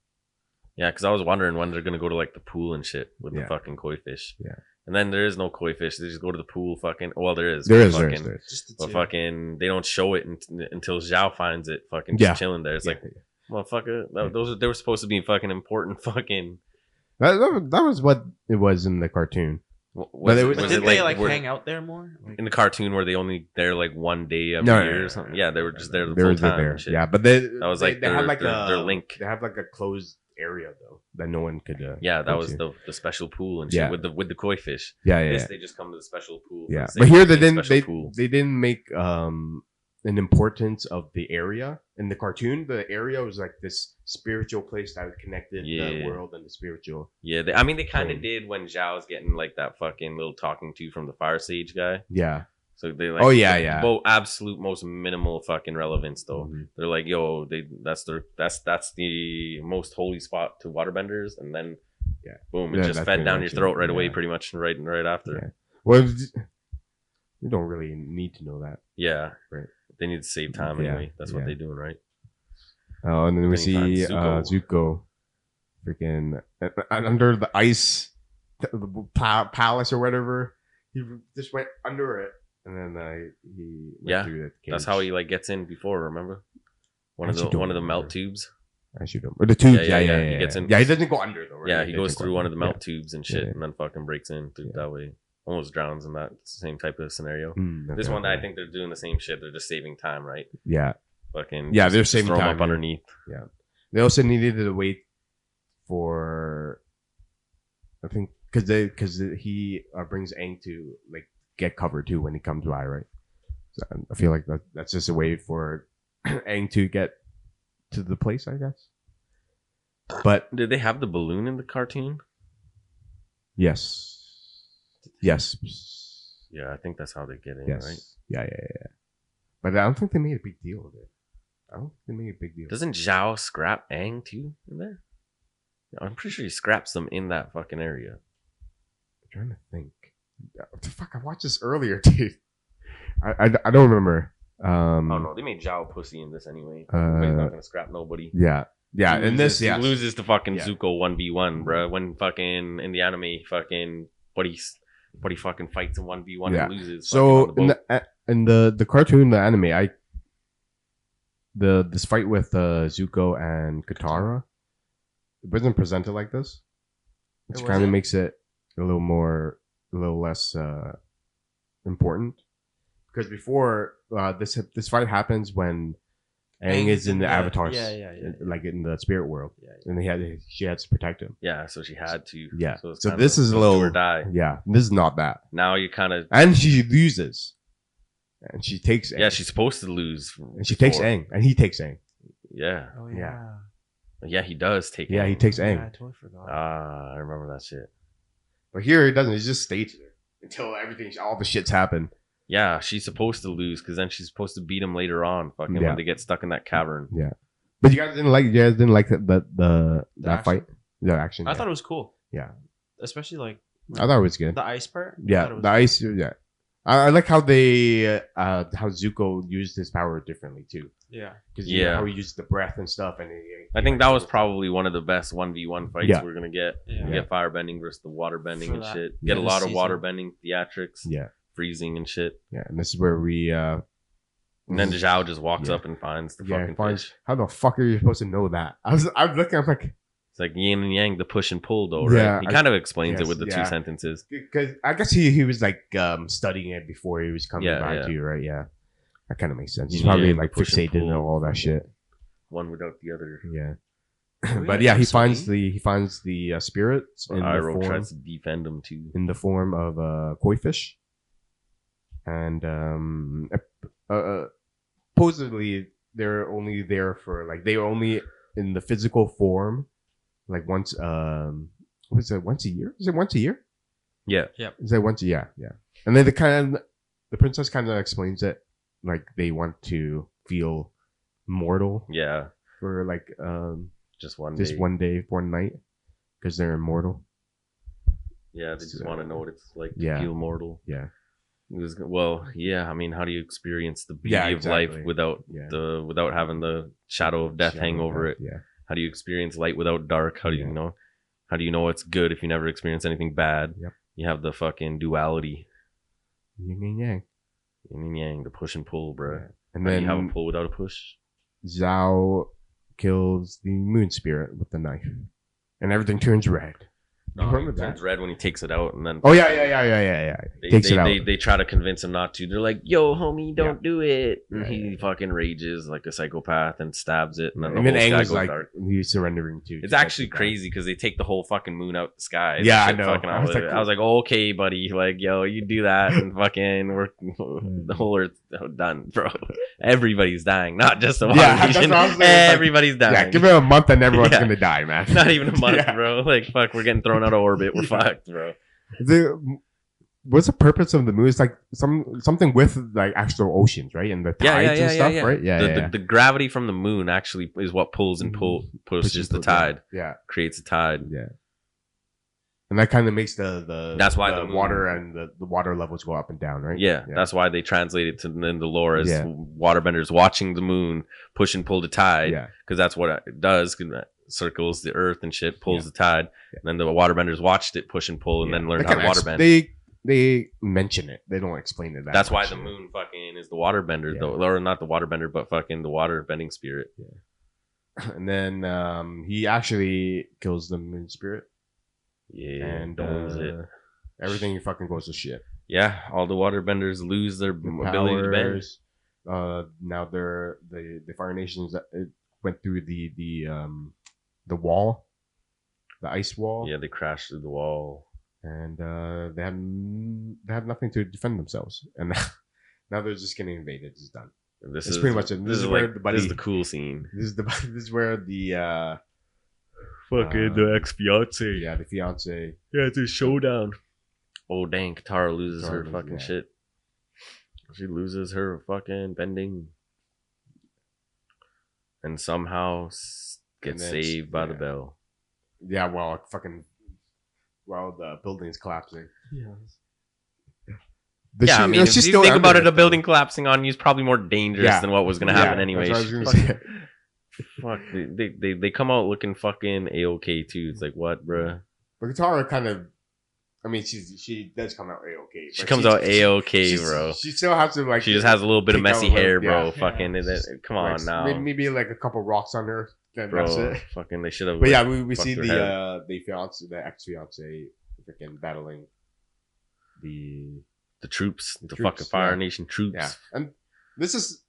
Yeah, because I was wondering when they're gonna go to like the pool and shit with the Yeah. fucking koi fish. Yeah. And then there is no koi fish. They just go to the pool. Fucking. Well, there is. There but is. fucking, Just the But two. fucking, they don't show it until Zhao finds it. Fucking Yeah. just chilling there. It's like, motherfucker, they were supposed to be fucking important. Fucking. that was what it was in the cartoon. Was But it, it was- But was didn't it they like like hang out there more? Like, in the cartoon where they only there like one day of No, the no, year no, or something? no, Yeah, they were just there the They full were time. there. And shit. Yeah, but they That was like they had like their link. They have like a closed area though that no one could. Yeah, that go was to. the special pool and shit Yeah. with the koi fish. yeah. This they just come to the special pool. for Yeah, the sake but here of they being didn't. special pool. They didn't make an importance of the area in the cartoon. The area was like this spiritual place that connected the Yeah. world and the spiritual. Yeah, I mean they kind of Plane. did when Zhao's getting like that fucking little talking to from the fire sage guy. Yeah. So they like Oh, yeah. both absolute most minimal fucking relevance though. Mhm. They're like, yo, that's the most holy spot to waterbenders, and then Yeah. boom, it Yeah, just that's fed pretty down your much it. throat right away, Yeah. pretty much right after. Yeah. Well, you don't really need to know that. Yeah, Right. They need to save time Yeah, anyway. That's what yeah. they're doing, right? Oh, and then we Anytime, see Zuko, freaking under the ice palace or whatever. He just went under it, and then he went Yeah, through the cage. That's how he like gets in before. Remember one of Actually the don't one of the remember. melt tubes. I shoot him. Or the tubes. Yeah, Yeah. He gets in. Yeah, he doesn't go under though. Right? Yeah, he goes doesn't go through one of the under. melt tubes and shit, Yeah. and then fucking breaks in through Yeah. that way. Almost drowns in that same type of scenario. Yeah. This one, I think they're doing the same shit. They're just saving time, right? Yeah. Fucking Yeah, just- they're just saving throw 'em time, up yeah. underneath. They also needed to wait for, I think, because he brings Aang to like get cover too when he comes by, right? So I feel like that's just a way for Aang to get to the place, I guess. But Did they have the balloon in the cartoon? yes. Yeah, I think that's how they get in, Yes. right? Yeah. But I don't think they made a big deal of it. I don't think they made a big deal. Doesn't Zhao scrap Aang too in there? Yeah, I'm pretty sure he scraps them in that fucking area. I'm trying to think. What the fuck? I watched this earlier, dude. I don't remember. Oh no, they made Zhao pussy in this anyway. He's not gonna scrap nobody. Yeah. Yeah. He In this, loses- yeah. he loses to fucking Yeah. Zuko 1v1, bro. When fucking in the anime, fucking buddy fucking fights in 1v1 Yeah. and loses. So fucking on the boat. in the cartoon, the anime, this fight with Zuko and Katara, it wasn't presented like this, which It kind of wasn't? makes it a little less important. Because before this fight happens when Aang is in the Avatar, Yeah. like in the spirit world, Yeah. and she had to protect him. Yeah, so she had to. Yeah. it's So kinda this is a do little or die. Yeah, this is not that, Now you kind of and she loses, and she takes Aang. yeah. She's supposed to lose, and she takes before. Aang, and he takes Aang. Yeah, Oh Yeah. yeah. He does take. Yeah, he Aang. takes Yeah, I Aang. totally forgot. Ah, I remember that shit. But here he doesn't. He just stays there until all the shits happen. Yeah, she's supposed to lose because then she's supposed to beat him later on. Fucking Yeah. when they get stuck in that cavern. But you guys didn't like that action. fight, the action. I yeah. thought it was cool. Yeah. especially like I thought it was good. the ice part. I Yeah, thought it was the good. ice. Yeah, I like how they how Zuko used his power differently too. Yeah. Because Yeah. how he used the breath and stuff, and I think that was probably one of the best 1v1 fights Yeah. we're gonna get. Yeah. You get fire bending versus the water bending For and that- shit. yeah, Get a this lot of season. water bending theatrics, Yeah, freezing and shit. yeah, and this is where we And then Zhao just walks Yeah. up and finds the yeah, fucking finds, fish. how the fuck are you supposed to know that? I'm looking, I'm like, It's like yin and yang, the push and pull, though, right? Yeah, He kind of explains it yes, with the yeah. 2 sentences. because I guess he was like studying it before he was coming Yeah, back yeah. to you, right? Yeah, that kind of makes sense. He's Yeah, probably the like push and fixated on pull. all that shit. One without the other. Yeah, We but had yeah, he episode finds the spirits in the Iroh form tries to defend him too. of koi fish, and supposedly they're only there for like they are only in the physical form like once was it once a year? Is it once a year? Yeah. Is that once a year? Yeah. And then the princess kind of explains it like they want to feel mortal Yeah. for like Just one just day. one day, one night because they're immortal. Yeah, they just So, want to know what it's like to yeah. feel mortal. Yeah. Well, yeah. I mean, how do you experience the beauty Yeah, of life exactly. without Yeah. without having the shadow of death hang over it? Yeah. How do you experience light without dark? How do you Yeah. know? How do you know it's good if you never experience anything bad? Yep. You have the fucking duality, Yin and yang. yin and yang, the push and pull, bro. Yeah. And How do then you have a pull without a push? Zhao kills the moon spirit with the knife, and everything turns red. No, Remember it turns that? red when he takes it out, and then Oh yeah. They, Takes they, it out. they try to convince him not to. They're like, "Yo, homie, don't do it." And Yeah, he yeah. fucking rages like a psychopath and stabs it, and then And the then whole Aang sky was goes like dark. he's surrendering to. It's actually crazy because they take the whole fucking moon out the sky. Yeah, That I shit know. fucking- I was like, okay, buddy. Like, yo, you do that, and fucking, we're the whole earth's done, bro. Everybody's dying, not just the water Yeah, that's nation. what I was saying. It's like- Everybody's dying. Yeah, give it a month and everyone's Yeah. gonna die, man. Not even a month, Yeah. bro. Like, fuck, we're getting thrown out of orbit. We're Yeah. fucked, bro. What's the purpose of the moon? It's like something with like actual oceans, right? And the tides and stuff, right? Yeah, the, the gravity from the moon actually is what pulls and pushes the tide, Yeah, creates a tide. yeah. And that kind of makes the That's why the the moon- water and the water levels go up and down, right? Yeah, that's why they translate it to in the lore as Yeah. waterbenders watching the moon push and pull the tide, Yeah, because that's what it does. 'Cause it circles the earth and shit, pulls Yeah. the tide. Yeah. And then the waterbenders watched it push and pull, and yeah. then learned They how to kinda waterbend. They mention it. They don't explain it. That's why much. the moon fucking is the waterbender, Yeah. though, or not the waterbender, but fucking the water bending spirit. And then he actually kills the moon spirit, Yeah, and owns it. everything fucking goes to shit. Yeah, all the waterbenders lose their The ability to bend. powers. Now they're the Fire Nations that it went through the wall, the ice wall. Yeah, they crash through the wall. And they have nothing to defend themselves, and now they're just getting invaded. It's done. This It's is pretty much it. This is where like, the buddy- This is the cool scene. This is where the The ex fiance. yeah, the fiance. Yeah, it's a showdown. Oh dang, Katara loses her Katara loses, fucking yeah. shit. She loses her fucking bending, and somehow gets And then saved by the yeah. bell. Yeah, while the building's collapsing. But Yeah, I mean, if she's you still think about under it, a building collapsing on you is probably more dangerous Yeah. than what was gonna happen anyway. That's what I was gonna say. Fuck, they come out looking fucking a-okay too. It's like, what, bruh? But Katara kind of, I mean, she does come out a-okay. She but comes out a-okay, bro. She still has to like. She just has a little bit of pick out messy a little- hair, bro. yeah. Fucking, come on like, now, maybe like a couple rocks on her. Then bro. that's it. Fucking, they should have. But yeah, we fucked see her the ex-fiance freaking battling the the troops, the troops, fucking Fire yeah. Nation troops. yeah. And this is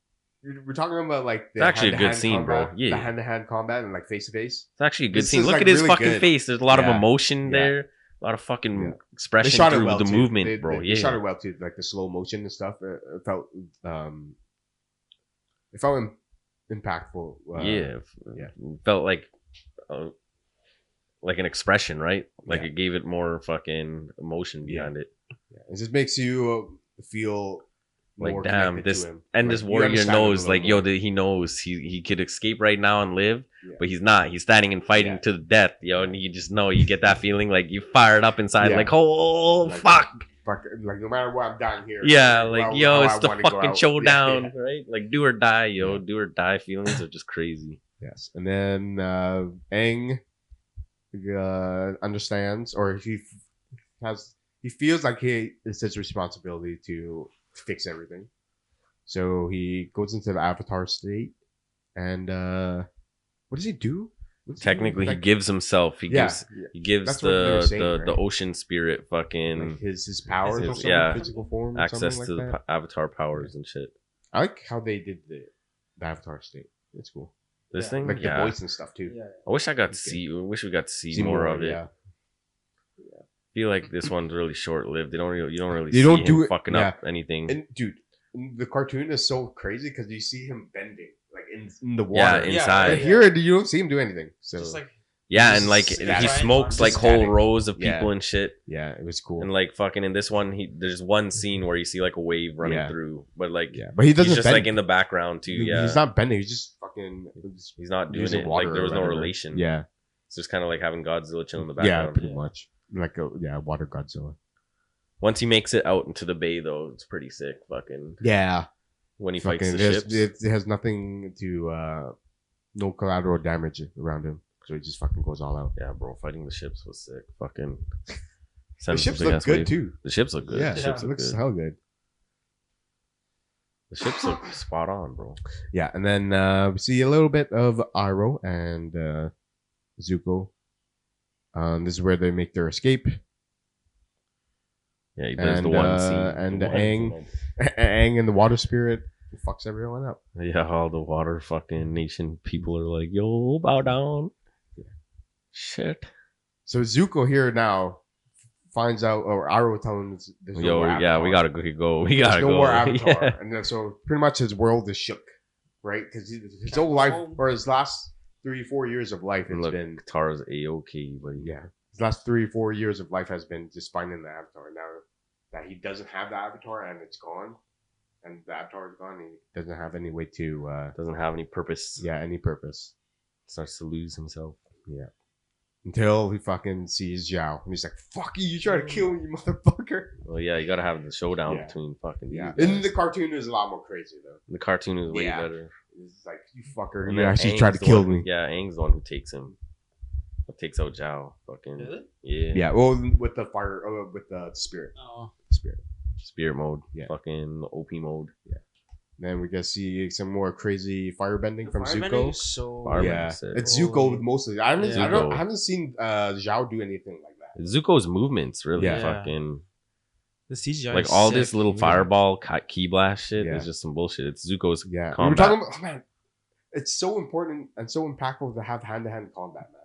we're talking about like the It's actually a good hand-to-hand scene, bro. combat, yeah, the hand-to-hand combat and like face-to-face. it's actually a good This scene. is, Look like, at his really fucking good. face. There's a lot of Yeah. emotion Yeah. there. A lot of fucking Yeah. They expression shot it through well the too. movement, bro. They Yeah, shot it well too, like the slow motion and stuff. It felt it felt impactful. yeah. yeah. Felt like an expression, right? Like Yeah. it gave it more fucking emotion Yeah. behind it. It just makes you feel Like, more damn, connected this to him. and Like, this you warrior understand him a knows, little like, more. yo, that he knows he could escape right now and live, Yeah. but he's not. He's standing and fighting Yeah. to the death, yo. And you just know, you get that feeling like you fired up inside, Yeah. like, oh, Like, fuck. Fuck, like no matter what, I'm dying here. Yeah, like, how- yo, how it's I the wanna go fucking out. showdown, Yeah. right? Like, do or die, yo. Yeah. Do or die feelings are just crazy. Yes, and then Aang understands, or he feels like it's his responsibility to fix everything. So he goes into the Avatar state, and what does he do? What does he do? Technically, he Like, gives himself. He yeah, gives That's what they were saying, the right? ocean spirit fucking like his powers, his- or something, yeah, physical form, or access something to like the that. avatar powers and shit. I like how they did the Avatar state. It's cool, This Yeah. thing, like yeah. the voice and stuff too. Yeah. I wish I got to Okay. see. I wish we got to see more of it. Yeah. I feel like this one's really short lived. You don't really You see don't him do it- fucking yeah. up anything. And dude, the cartoon is so crazy because you see him bending, like in the Yeah, water. inside. But here, you don't see him do anything. So Just like Yeah, Just and like static. he smokes like Just whole static. rows of Yeah. people and shit. yeah, it was cool. And like fucking in this one, there's one scene where you see like a wave running Yeah. through, but like yeah, but he doesn't he's just bend. like in the background too. Yeah, He's not bending. He's just fucking. He's not doing using it. water Like there was or no whatever. relation. Yeah, It's just kind of like having Godzilla chill in the yeah, background. pretty much. Like water Godzilla. Once he makes it out into the bay, though, it's pretty sick. Fucking Yeah, when he fights the there's- ships. it has nothing to no collateral damage around him, so he just fucking goes all out. Yeah, bro, fighting the ships was sick. Fucking. The sends a ships big look ass good wave. too. The ships look good. Yeah, the it ships look looks good. hell good. The ships look spot on, bro. Yeah, and then we see a little bit of Iroh and Zuko. This is where they make their escape. Yeah, there's the And, one scene. and The one Aang. scene. Aang and the water spirit fucks everyone up. Yeah, all the water fucking nation people are like, yo, bow down. Shit. So Zuko here now finds out, or Iroh telling him there's no Yo, more yeah, we Avatar. gotta go. We There's gotta no go. more Avatar. Yeah. And then, so pretty much his world is shook, right? Because his whole life, or his last 3-4 years of life, has Look, been, Katara's A-OK, buddy. yeah, his last 3-4 years of life has been just finding the Avatar. Now that he doesn't have the Avatar and it's gone, and the Avatar is gone, he doesn't have any way to, Doesn't have any purpose. yeah, any purpose. Starts to lose himself. Yeah. Until he fucking sees Zhao. And he's like, fuck you try to kill me, motherfucker. Well, yeah, you gotta have the showdown Yeah. between fucking Yeah. these In guys. the cartoon, is a lot more crazy, though. The cartoon is way Yeah. better. It's like, you fucker, And you then actually Aang's tried to the kill one- me. Yeah, Aang's the one who takes him. Takes out Zhao. Fucking. Really? Yeah. Yeah, well, with the fire, with the spirit. Oh. Spirit. Spirit mode. Yeah. Fucking OP mode. Then we get to see some more crazy firebending from Firebending Zuko. is so Firebending. Yeah, sick. it's Holy- Zuko mostly. I haven't, Yeah. Zuko. I haven't seen Zhao do anything like that. Zuko's movements really Yeah. fucking the CGI. like is all sick. this little Yeah. fireball key blast shit Yeah. is just some bullshit. It's Zuko's Yeah, we were combat. talking about, oh, man, it's so important and so impactful to have hand-to-hand combat, man.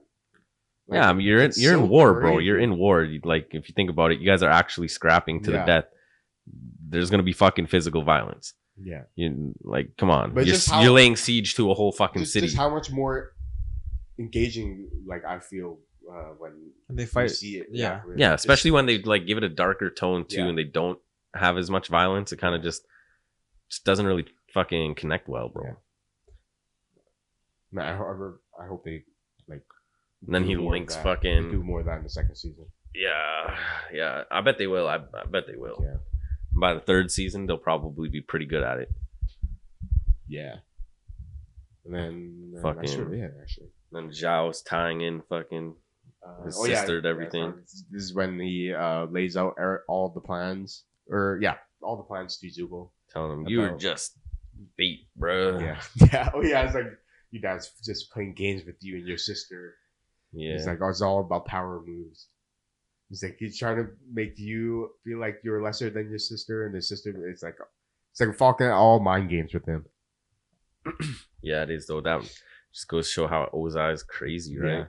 Like, Yeah, I mean you're it's in so war, bro. crazy. You're in war. Like if you think about it, you guys are actually scrapping to the Yeah. death. There's gonna be fucking physical violence. Yeah, You like, come on. But You're, just how- you're laying siege to a whole fucking city. just how much more engaging, like I feel when And they you fight. see it. Yeah. Yeah, especially when they like give it a darker tone too, Yeah. and they don't have as much violence. It kind of just doesn't really fucking connect well, bro. Yeah. Man, I hope they like. And then do he more of links that. fucking- They do more of that in the second season. Yeah. I bet they will. I bet they will. Yeah, By the third season, they'll probably be pretty good at it. yeah. And then that's Fucking- really it, actually. Then Zhao's tying in fucking his sister and everything. This is when he lays out all the plans, all the plans to Zuko. telling him you're About- just bait, bro. Yeah, yeah. Oh yeah, it's like you guys just playing games with you and your sister. Yeah. It's like, oh, it's all about power moves. He's like, he's trying to make you feel like you're lesser than your sister, and the sister, it's like fucking all mind games with him. Yeah, it is though. That just goes to show how Ozai is crazy, right? Yeah.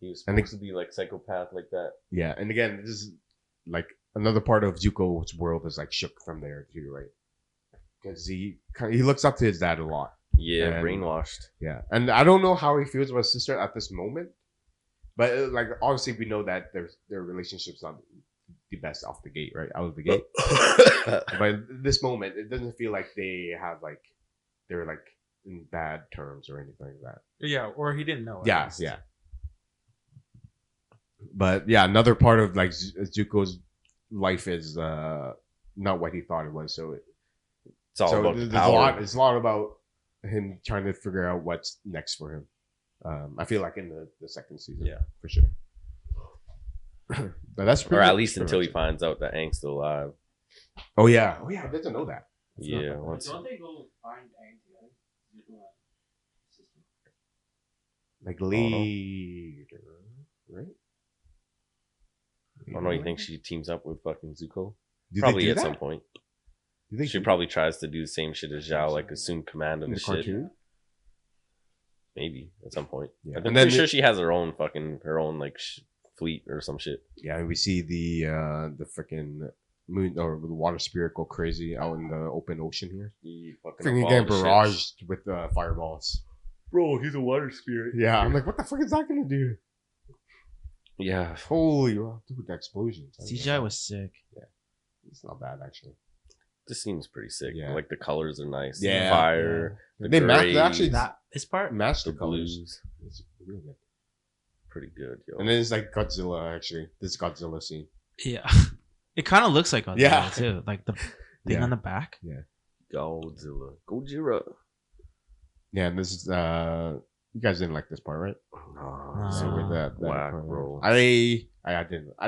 He was And supposed to be like psychopath like that. Yeah, and again, this is like another part of Zuko's world is like shook from there too, right? Because he looks up to his dad a lot. Yeah, And- brainwashed. Yeah, and I don't know how he feels about his sister at this moment, but like obviously we know that their relationship's not the best off the gate, right? Out of the gate. But at this moment, it doesn't feel like they have like they're like in bad terms or anything like that. Yeah, or he didn't know. at Yeah, least. yeah. But yeah, another part of like Zuko's life is not what he thought it was. So It's all about the there's power. It's a lot about him trying to figure out what's next for him. I feel like in the second season, Yeah. for sure. But that's Or pretty at much- least pretty until he much it. finds out that Aang's still alive. Oh yeah, I didn't know that. Yeah, not- once Don't they go find Aang together? Sister. Like know. later, right? I don't know. You think she teams up with fucking Zuko? Do they Probably do at that? some point. Do they She do- probably tries to do the same shit as Zhao, like assume command of in the the shit. cartoon? Maybe at some point. Yeah. I'm And pretty then sure she has her own like fleet or some shit. Yeah, and we see the freaking moon or the water spirit go crazy out in the open ocean here. He Freaking getting barraged with fireballs. Bro, he's a water spirit. Yeah, I'm like, what the fuck is that gonna do? Yeah, Holy, dude, the explosions. CGI was sick. It's not bad actually. this seems pretty sick. Yeah. Like the colors are nice. Yeah, The fire. The They gray, actually That this part. matched the the colors. blues. It's really good. Pretty good, yo. And then it's like Godzilla actually. This Godzilla scene. Yeah. It kind of looks like Godzilla Yeah. too. Like the thing Yeah. on the back. Godzilla. Gojira. Yeah, and this is you guys didn't like this part, right? Oh, So with that whack, part, bro. I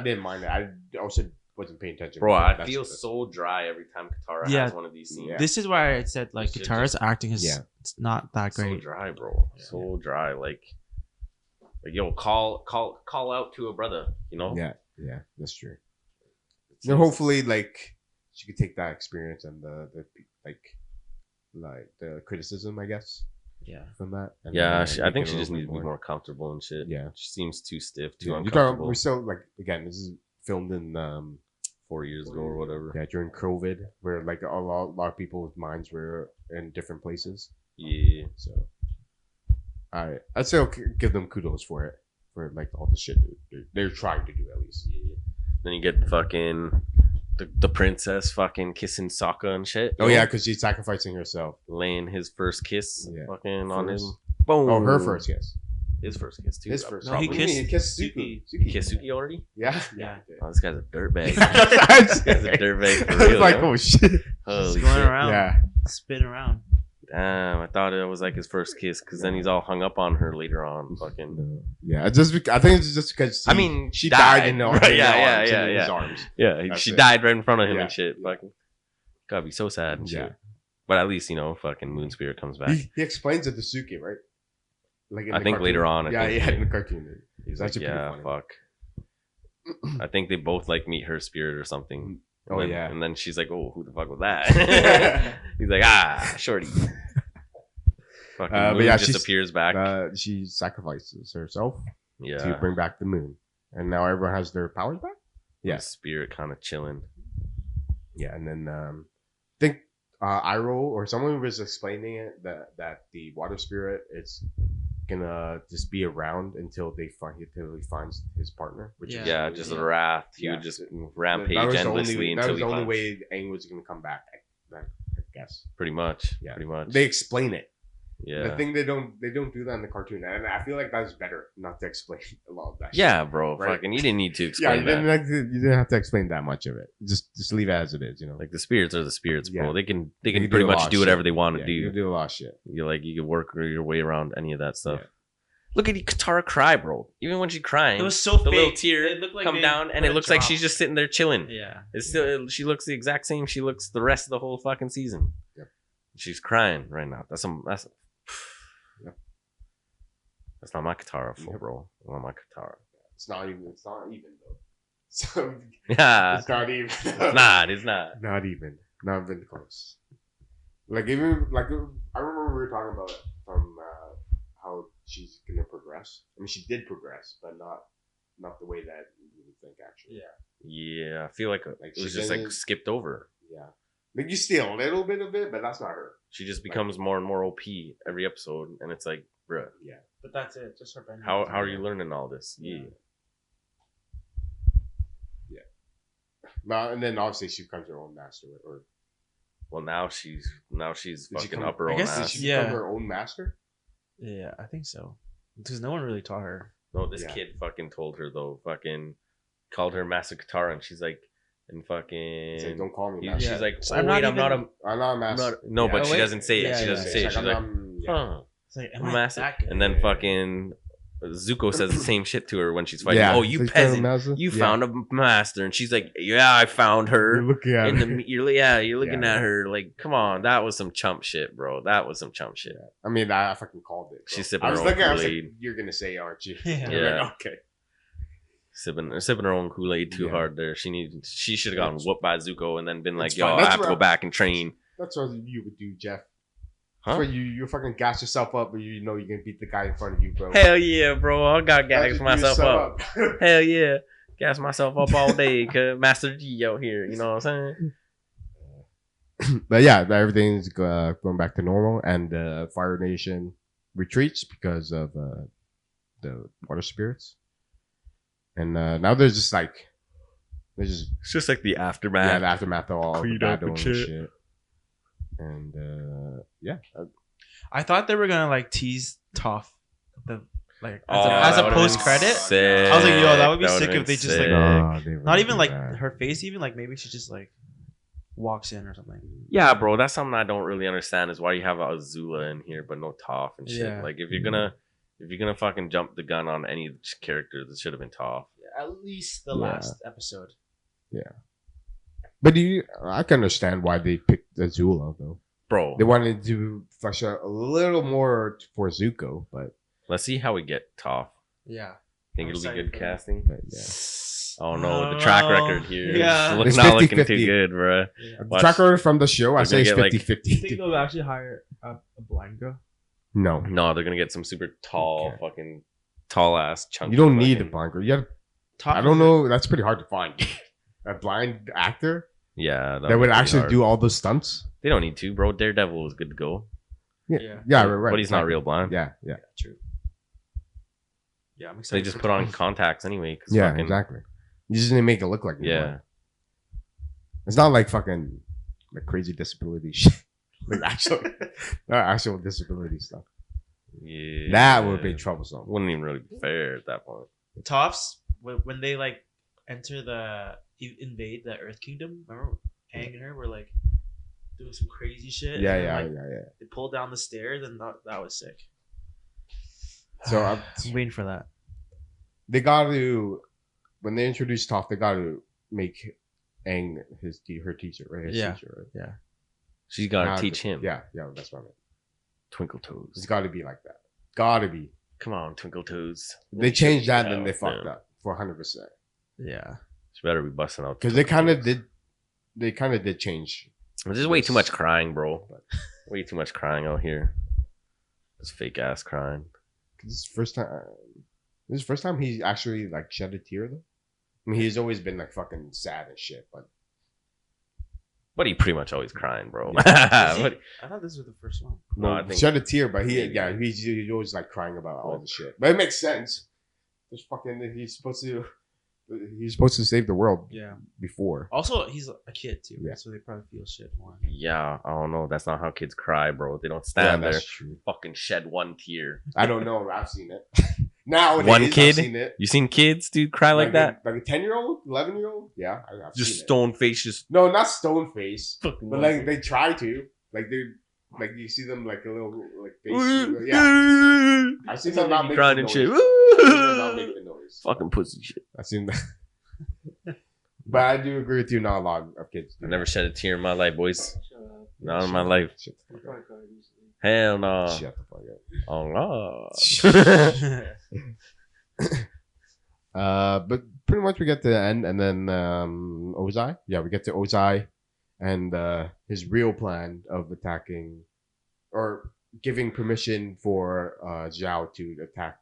didn't mind it. I also wasn't paying attention. Bro, but I that's- feel that's- so dry every time Katara Yeah. has one of these scenes. Yeah. This is why I said like This shit Katara's acting is Yeah. it's not that So great. dry, bro. So dry. Like yo, call out to a brother. You know. Yeah, that's true. So hopefully, like she could take that experience and the like the criticism, I guess, Yeah. from that. And Yeah, then, I make think it she a just little needs to bit be more comfortable and shit. Yeah. She seems too stiff, too Yeah, uncomfortable. we're still like again. This is filmed in 4 years ago or whatever. yeah during COVID, where like a lot of people's minds were in different places. Yeah. So, I'd say give them kudos for it, for like all the shit they're trying to do at least. Then you get fucking the princess fucking kissing Sokka and shit. Oh you know? yeah, because she's sacrificing herself. Laying his first kiss Yeah. fucking on him. First. Boom. Oh, her first kiss. His first kiss too. His first. No, he What do you mean? kissed He kissed Suki. He kissed Suki already? Yeah. Yeah. Oh, this guy's a dirtbag. That's This guy's a dirtbag for I was real. like, yo. oh shit. Just Holy going shit. around, Yeah. spin around. Damn, I thought it was like his first kiss because then he's all hung up on her later on. Fucking. Yeah. I think it's just because I mean, she died in the Right, in yeah, his yeah, arms, in yeah, his yeah. arms. Yeah, That's she it. died right in front of him Yeah. and shit. Fucking. Gotta be so sad and shit. Yeah. But at least, fucking Moon Spirit comes back. He explains it to Suki, right? Like in I the think cartoon. later on. Yeah, in the cartoon. He's It's like, actually pretty yeah, funny. fuck. I think they both like meet her spirit or something. Oh, And then- yeah. And then she's like, oh, who the fuck was that? He's like, shorty. Fucking But Moon yeah, just she's- appears back. She sacrifices herself to yeah. bring back the moon, and now everyone has their powers back. Yeah. The spirit kind of chilling. Yeah, and then I think Iroh or someone was explaining it that the water spirit is gonna just be around until he finds his partner. Which is Yeah, really- just a wrath. He Yeah. would just That rampage was the endlessly only, until that was he the only finds. way Aang was gonna come back. I guess. Pretty much. Yeah. Pretty much. They explain it. yeah. The thing they don't do that in the cartoon, and I feel like that's better not to explain a lot of that. Yeah, bro. Right. Fucking, you didn't need to Yeah, explain you that. didn't have to explain that much of it. Just leave it as it is, Like the spirits are the spirits, bro. Yeah. They can can do pretty a lot much of do shit. whatever they want to Yeah, do. you can do a lot of shit. You can work your way around any of that stuff. Yeah. Look at Katara cry, bro. Even when she's crying, It was so the little fake. tear It looked like come they down, and let it looks like drop. she's just sitting there chilling. Yeah. It's still she looks the exact same she looks the rest of the whole fucking season. Yep. She's crying right now. That's Yep. That's not my Katara, Yep. bro. That's not my Katara. It's not even though. So Yeah, it's not even. it's not. It's not. Not even. Not even close. Like even like I remember we were talking about it from how she's gonna progress. I mean, she did progress, but not the way that you would think actually. Yeah, I feel like it Like, was she just like didn't- skipped over. Yeah. Like you steal a little bit of it, but that's not her. She just becomes more and more OP every episode, and it's like, bruh, Yeah. But that's it. Just her bending. how are you learning all this? Yeah. Well, and then obviously she becomes her own master, or Well, now she's Did she fucking come- up her I own guess Did ass. she Yeah. become her own master? Yeah, I think so. Because no one really taught her. No, this Yeah. kid fucking told her though. Fucking called her Master Katara, and she's like, and fucking. It's like, don't call me She's master. Yeah. like, So oh, I'm not wait, I'm not a. even- I'm not a I'm master. not, no, but Oh, she wait. doesn't say it. Yeah, She yeah, doesn't yeah. say it. It's She's like, like, yeah. huh. It's like, I'm a master. And then fucking Zuko says the same shit to her when she's fighting. Yeah. Oh, you So you're peasant! master? You Yeah. found a master, and she's like, yeah, I found her. You're looking at In her. the you're looking Yeah. at her like, come on, that was some chump shit, bro. That was some chump shit. I mean, I fucking called it. Bro. She's sipping I was her own looking. I was like, Kool-Aid. you're gonna say, aren't you? Yeah. I'm Yeah. like, okay. Sipping her own Kool-Aid too Yeah. hard there. She should have gotten whooped by Zuko and then been like, It's yo, fine. I That's have to what go I- back and train. That's what you would do, Jeff. Huh? That's what you fucking gas yourself up, but you know you're gonna beat the guy in front of you, bro. Hell yeah, bro. I got That's gas what you myself yourself up. Hell yeah. Gas myself up all day, cause Master G out here. You know what I'm saying? But yeah, everything's going back to normal, and Fire Nation retreats because of the water spirits. And now there's just like It's just like the yeah, aftermath. the aftermath of all the Cleaned up battle and and shit. shit. And yeah, I thought they were gonna like tease Toph, the like Oh, as a that would've been post credit. sick. I was like, yo, that would be would've sick if been they just, like, sick. Not even like her face, even like maybe she just like walks in or something. Yeah, bro, that's something I don't really understand is why you have Azula in here but no Toph and shit. Yeah. Like if you're gonna fucking jump the gun on any character, this should have been Toph. At least the Yeah. last episode. But I can understand why they picked Azula though. Bro, They wanted to flesh out a little more for Zuko, but let's see how we get Toph. Yeah. Think I'm it'll be excited good for that. casting? yeah. Oh no, I the track don't know. record here. Yeah. It's It's not looking 50-50. too good, bro. The Watch. track record from the show, I They're say it's gonna get, like- 50-50. You think they'll actually hire a blind girl? No, No, they're gonna get some super tall, Okay. fucking tall ass chunky. you don't need a fucking- blind girl. You gotta, Toph I don't is- know. That's pretty hard to find. A blind actor Yeah, that would actually do all those stunts. They don't need to, bro. Daredevil was good to go. Yeah. Yeah, right. But he's not real blind. Yeah, yeah, True. Yeah, I'm excited. They just for put on Toph. contacts anyway. 'Cause yeah. fucking- Exactly. You just need to make it look like you're Yeah. blind. It's not like fucking like crazy disability shit. Like actual disability stuff. Yeah. That would be troublesome. Wouldn't even really be fair at that point. Tophs when they like enter the invade the Earth Kingdom. Remember, Aang and her were like doing some crazy shit. Yeah, and yeah, then, yeah, like, yeah. They pulled down the stairs, and that was sick. So I'm waiting for that. they got to when they introduce Toph, they got to make Aang her teacher, right? His Yeah. teacher, right? She's gotta Now teach the- him. Yeah, yeah, that's what I meant. Twinkle It's toes. got to be like that. Got to be. Come on, twinkle toes. They changed that, then Yeah, they fucked yeah. up for 100%. Yeah. She better be busting out. Because they twinkle kind of toes. did. They kind of did change. There's just way too much crying, bro. Way too much crying out here. This fake ass crying. This is the first time. This is the first time he actually like shed a tear though. I mean, he's always been like fucking sad and shit, but But he pretty much always crying, bro. But I thought this was the first one. No, no, I think- shed a tear. But Maybe. he's always like crying about all the shit. But it makes sense. There's fucking he's supposed to save the world Yeah. before. Also, he's a kid too, Yeah. so they probably feel shit more. Yeah, I don't know. That's not how kids cry, bro. They don't Yeah, stand there, that's true. fucking shed one tear. I don't know. I've seen it. Nowadays, One I've kid? seen it. You seen kids, dude, cry like that? Like a 10-year-old, 11-year-old. Yeah, I've Just seen it. stone face, just No, not stone face. fucking. But like they try to, like they, like you see them like a little like face. Yeah, I see them not make crying the and noise. shit. I see them not make the noise. Fucking pussy shit. I seen that. But I do agree with you. Not a lot of kids. I never shed a tear in my life, boys. Shut up. Not in my life. Shut the You fuck probably cried recently. Hell no. up. Shut the fuck up. Oh no. But pretty much we get to the end, and then Ozai. Yeah, we get to Ozai, and his real plan of attacking, or giving permission for Zhao to attack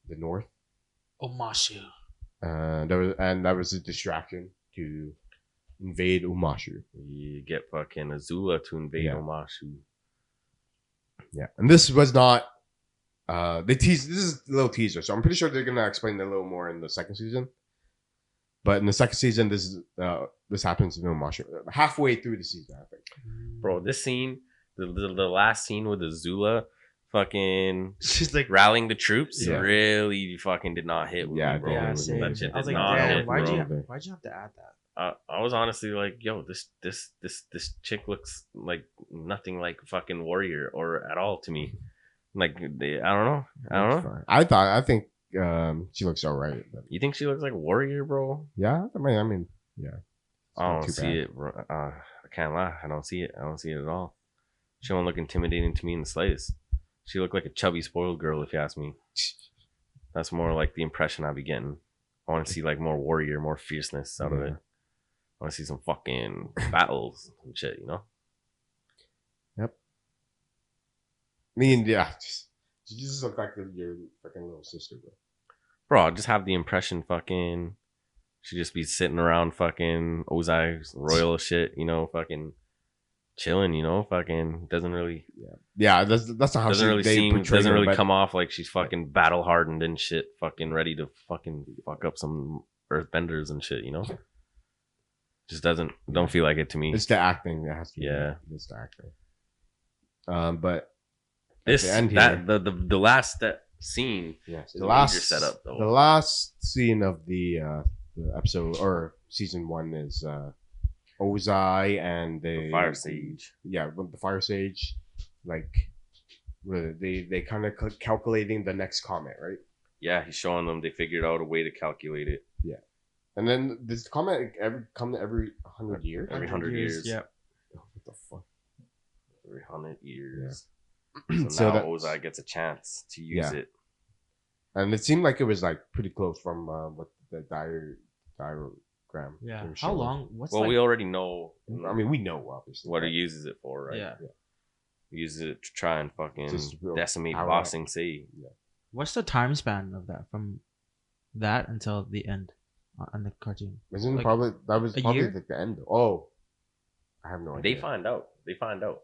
the north. Omashu. That was a distraction to invade Umashu. You get fucking Azula to invade Yeah. Omashu. Yeah, and this was not. They teased. This is a little teaser, so I'm pretty sure they're gonna explain it a little more in the second season. But in the second season, this happens in Masha halfway through the season, I think. Bro, this scene, the last scene with Azula fucking She's like, rallying the troops Yeah. really fucking did not hit with Yeah, me, bro. yeah, That same. shit I was did like, not damn, hit, why'd bro. you have to add that? I was honestly like, yo, this chick looks like nothing like fucking warrior or at all to me. Like, I don't know. That's fine. I think she looks alright. You think she looks like warrior, bro? Yeah, I mean, yeah. It's I not don't too see bad. it, bro. I can't lie. I don't see it. I don't see it at all. She don't look intimidating to me in the slightest. She looked like a chubby, spoiled girl, if you ask me. That's more like the impression I be getting. I want to see like more warrior, more fierceness out of it. I want to see some fucking battles and shit, you know? I mean, yeah. She just looks like your fucking little sister, bro. Bro, I just have the impression fucking she just be sitting around fucking Ozai's royal shit, you know, fucking chilling, you know, fucking doesn't really Yeah, that's not how doesn't really they seem portray doesn't her, really but- come off like she's fucking battle hardened and shit, fucking ready to fucking fuck up some earthbenders and shit, you know? Just don't feel like it to me. It's the acting that has to be. Yeah. It's the acting. But This the end that here- the last scene yes, is a major setup though. The last scene of the episode or season 1 is Ozai and The Fire Sage. Yeah, with the Fire Sage, like they kind of calculating the next comet, right? Yeah, he's showing them they figured out a way to calculate it. And then this comet come every 100 years. Every 100 years. Yeah. What the fuck? Every 100 years. So So now that's- Ozai gets a chance to use Yeah. it. And it seemed like it was like pretty close from what the diagram. Yeah. they were How showing. long? What's Well, like? we already know I mean, we know obviously what he uses it for, right? Yeah. He uses it to try and fucking Just real decimate power Ba up. Sing Se. What's the time span of that from that until the end on the cartoon? Isn't Like, probably that was a probably year? like the end? Oh, I have no idea. They find out.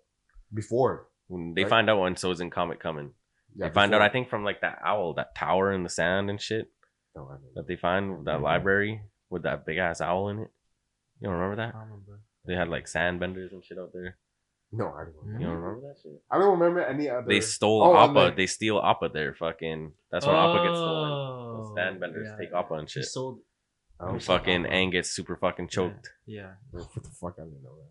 before. When they Right. find out when Sozen Comet coming. Yeah, They find out, before. I think, from like that owl, that tower in the sand and shit No, I don't know. that they find, that Mhm. library with that big ass owl in it. You don't remember I that? don't remember. They had like sand benders and shit out there. No, I don't know. You don't remember that shit? I don't remember any other. They stole Oh, Appa. like- They steal Appa there. Fucking. That's when Appa gets stolen. Oh, Those stand benders yeah, take yeah. Appa and He shit. sold. Oh, And shit, fucking Appa. Aang gets super fucking choked. Yeah. What the fuck? I didn't know that.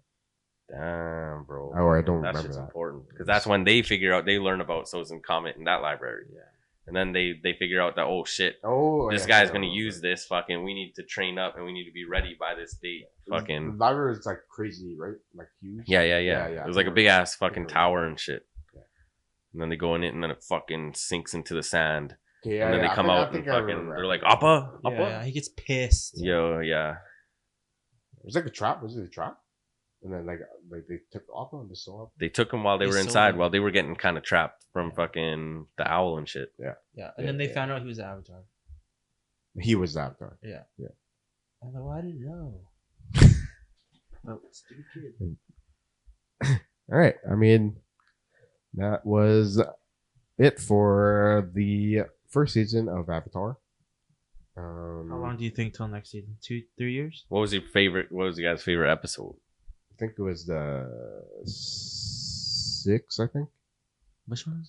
Damn, bro. Oh, I don't that remember shit's that. important because that's when they figure out, they learn about Sozen Comet in that library. Yeah. And then they figure out that, oh shit, Oh, this yeah, guy's yeah, gonna I use remember. this. Fucking, we need to train up and we need to be ready by this date. The Fucking. library is like crazy, right? Like huge. Yeah. Yeah, It was like a big ass fucking tower and shit. Yeah. And then they go in it and then it fucking sinks into the sand. Okay, yeah, And then yeah, they I come think- I out and think I fucking, remember. they're like, Appa? Yeah, Appa? yeah, he gets pissed. Yo, yeah. It was like a trap. Was it a trap? And then like they took Appa and they saw They took him while they They were sold inside, him. while they were getting kind of trapped from fucking the owl and shit. Yeah. And Yeah, then they yeah. found out he was the Avatar. He was the Avatar. I'm like, well, I didn't know. Oh, stupid kid. All right. I mean, that was it for the first season of Avatar. How long do you think till next season? 2-3 years? What was your guys' favorite episode? I think it was the 6. I think Which one?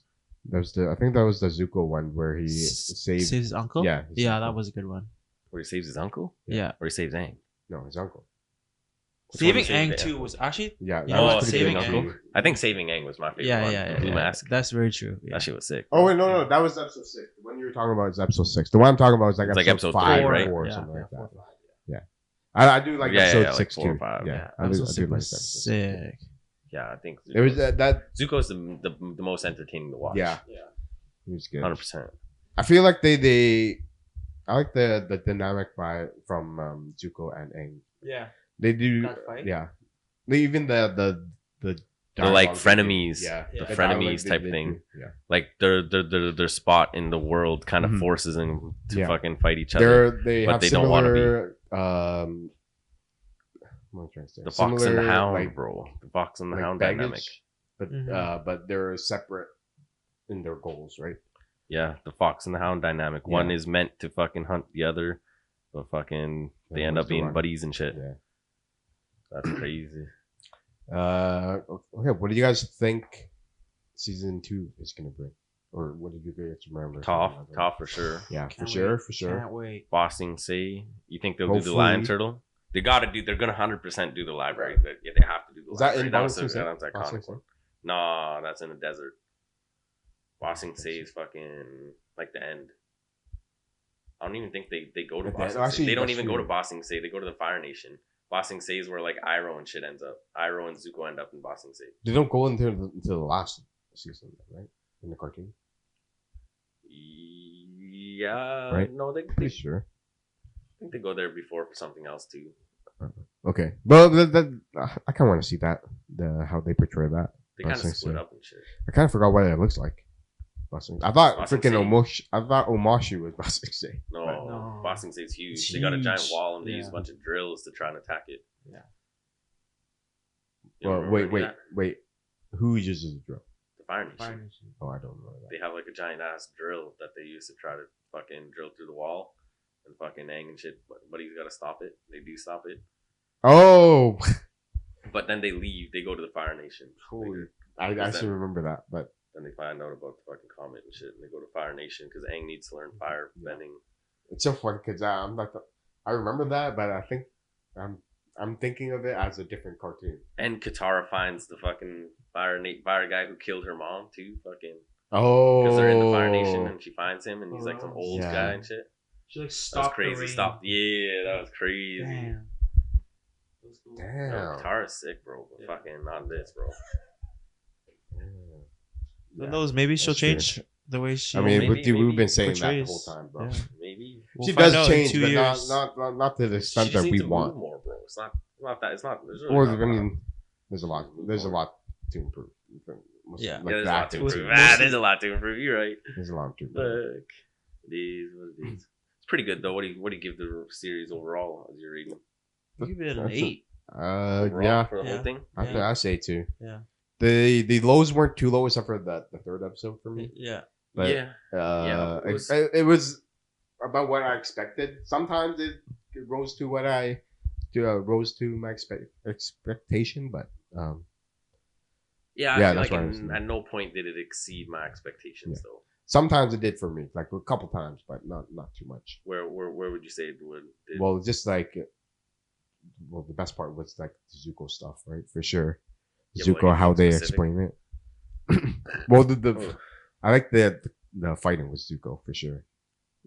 that was the. I think that was the Zuko one where he saved. Saves his uncle? Yeah, his Yeah, uncle. that was a good one. Where he saves his uncle? Yeah. Or he saves Aang? No, his uncle. Which one Saving saved Aang the 2 uncle? was actually. Yeah, You that know was what? pretty Saving good. Aang? I think Saving Aang was my favorite Yeah, one. yeah, The Blue yeah. Mask. That's very true. Yeah. That shit was sick. Oh wait, no, that was episode 6. The one you were talking about is episode 6. The one I'm talking about is like It's like episode episode 5 3, right? or Yeah, something yeah, like 4 that. or 5. I do like Yeah, episode yeah, like 6 4 or too. 5. Yeah, Yeah, I do episode like 6 was episode 6. sick. Yeah, I think It was that. Zuko's the most entertaining to watch. Yeah, Yeah. it was good. 100%. I feel like they I like the dynamic from Zuko and Aang. Yeah. They do. That fight? Yeah. They even the The like dialogue they do. frenemies. Yeah, Yeah. The dialogue frenemies they type do. thing. Yeah, Like their spot in the world kind of Mhm. forces them to Yeah. fucking fight each other. they but have they don't wanna be. similar. What am I trying to say? The fox and the Similar, hound, like, bro. The fox and the like hound baggage, dynamic. but they're separate in their goals, right? Yeah, the fox and the hound dynamic. One Yeah. is meant to fucking hunt the other, but fucking they Yeah, end where's up the being run? buddies and shit. Yeah. That's crazy. Okay. What do you guys think season 2 is gonna bring, or what did you guys remember? Toph for sure. Yeah, Can't for sure. Can't wait. Bossing Say. You think they'll do the Hopefully. Lion Turtle? They gotta do. They're gonna 100% do the library. Yeah, they have to do the Is that library. in That was Bossing Say? that's Bossing iconic Say? one. Nah, that's in the desert. Bossing Say is fucking like the end. I don't even think they go to At the Bossing end? Say. Actually, They don't that's even go true. to Bossing Say. They go to the Fire Nation. Bossing Say is where like Iroh and shit ends up. Iroh and Zuko end up in Bossing Say. They don't go into the last season, right? In the cartoon, Yeah. Right? No, they pretty sure. I think they go there before for something else too. Okay, well, I kind of want to see that how they portray that. They kind of Bossing split Say. up and shit. I kind of forgot what it looks like. I thought Bossing freaking Say. Omoshi was Bossing Say. No, No. Bossing Say's huge. It's They got a giant huge. wall and they Yeah. use a bunch of drills to try and attack it. Yeah. You don't Well, remember any of that? wait. Who uses the drill? The Fire Nation. Fire Nation. Oh, I don't know that. They have like a giant ass drill that they use to try to fucking drill through the wall. And fucking Aang and shit. But he's got to stop it. They do stop it. Oh, But then they leave. They go to the Fire Nation. holy! I Because actually then- remember that, but Then they find out about the fucking comet and shit. And they go to Fire Nation because Aang needs to learn fire bending. it's so funny because I'm like, I remember that, but I think I'm thinking of it as a different cartoon. And Katara finds the fucking fire guy who killed her mom too. Fucking. Oh, Because they're in the Fire Nation and she finds him and he's like some Oh, old yeah. guy and shit. She like That was stopped the crazy. rain. Stopped. Yeah, that was crazy. Damn. That was cool. Yo, Damn. Katara's sick, bro. But Yeah. fucking not this, bro. Who knows? Maybe she'll That's true. change the way she. I mean, maybe- we've been saying that the portrays. whole time, bro. Yeah. Maybe. We'll She find does out in change, 2 but years. not to the extent She just that needs we to want. move more, bro. It's not that. It's not. There's really Or not I mean, there's a lot to improve. Yeah. Like there's a the lot to acting. improve. Mostly- There's a lot to improve. You're right. There's a lot to improve. Look, it is what it is. It's pretty good though. What do you give the series overall as you're reading? You give it an That's a- 8. Overall, Yeah, for the Yeah. whole thing. I say too. Yeah. The lows weren't too low except for the third episode for me. Yeah. But yeah. Yeah, it was about what I expected. Sometimes it rose to what rose to my expectation, but Yeah, I Yeah, feel that's like what I was thinking. at no point did it exceed my expectations though. sometimes it did for me, like a couple times, but not too much. Where would you say it would? Well, just like, the best part was like the Zuko stuff, right? For sure, Yeah, but Zuko, how anything they specific? explain it. Well, the Oh. I like the fighting with Zuko for sure.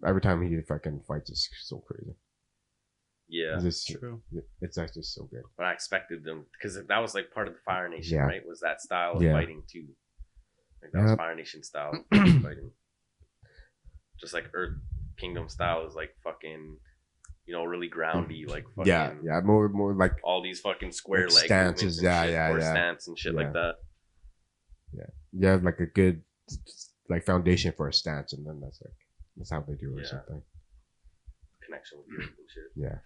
Every time he fucking fights, it's so crazy. Yeah, It's just, True. it's actually so good. but I expected them because that was like part of the Fire Nation, Yeah. right? Was that style of Yeah. fighting too? Like that was Yep. Fire Nation style of fighting. Just like Earth Kingdom style is like fucking, really groundy, like fucking Yeah, more like all these fucking square Like leg stances, movements and shit, or yeah. stance and shit Yeah. like that. you have like a good like foundation for a stance, and then that's how they do it or Yeah. something. Connection with the Earth and shit. Yeah,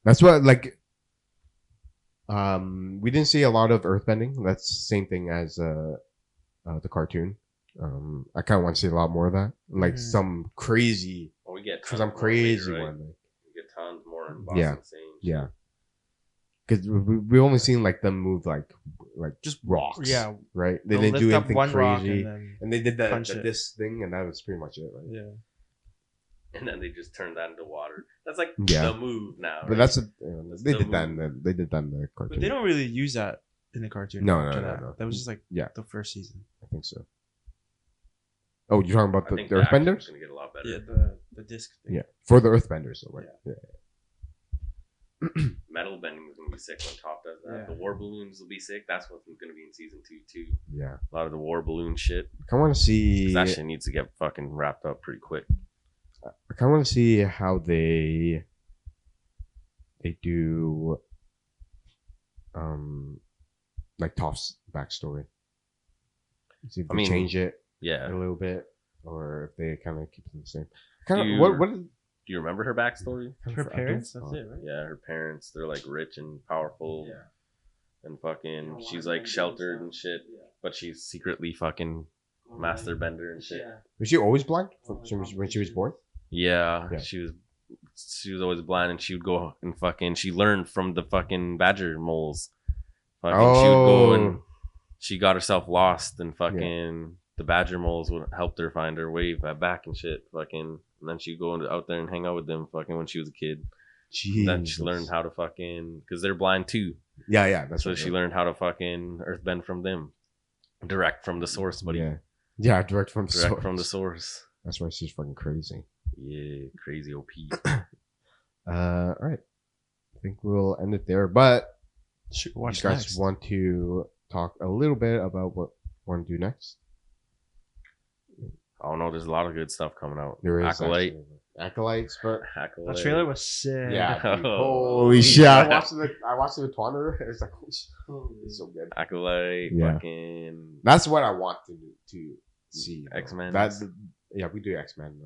that's what like. We didn't see a lot of earthbending. That's the same thing as the cartoon. I kind of want to see a lot more of that, like Mhm. some crazy, Well, we get some tons more crazy later, right? one. Like, We get tons more in Yeah. Boston Sane. yeah, because we only seen like them move like just rocks. Yeah. right. They They'll didn't do lift up anything one rock crazy, and then and they did the punch it. this thing, and that was pretty much it, right? yeah. And then they just turn that into water. That's like Yeah. the move now. But right? that's they the did that. They did that in the cartoon. But they don't really use that in the cartoon. No, after no, that. no. That was just like Yeah. the first season. I think so. Oh, you're talking about I the think the action's Earthbenders? gonna get a lot better. Yeah, the disc thing. Yeah, for the Earthbenders. So right. Yeah. Metal bending is gonna be sick when Top does that. Yeah. The war balloons will be sick. That's what's gonna be in season 2 too. Yeah. A lot of the war balloon shit. I want to 'Cause see. that shit needs to get fucking wrapped up pretty quick. I kind of want to see how they do, like Toph's backstory. See if I they mean, change it Yeah. a Do little bit, or if they kind of keep it the same. Kind You- of what is you remember her backstory? Her parents. That's it, right? Yeah, her parents. They're like rich and powerful. Yeah. And fucking, she's like sheltered and shit, but she's secretly fucking master bender and shit. Yeah. Was she always blind when she was born? Yeah, Yeah. she was she was always blind, and she would go and fucking. She learned from the fucking badger moles. Fucking, she would go and she got herself lost, and fucking the badger moles would help her find her way back and shit. Fucking, and then she'd go out there and hang out with them. Fucking, when she was a kid. Jeez. Then she learned how to fucking, because they're blind too. Yeah. That's so she learned how to fucking earthbend from them, direct from the source, buddy. Yeah, direct from the source. That's why she's fucking crazy. Yeah, crazy OP. All right, I think we'll end it there. But you guys next? want to talk a little bit about what we want to do next? I don't know. There's a lot of good stuff coming out. There is Acolytes, but That trailer was sick. yeah, dude. Oh, holy shit! I watched it with Twana. It was like, it's so good. Acolyte, fucking. That's what I want to see. X-Men. Yeah, we do X-Men.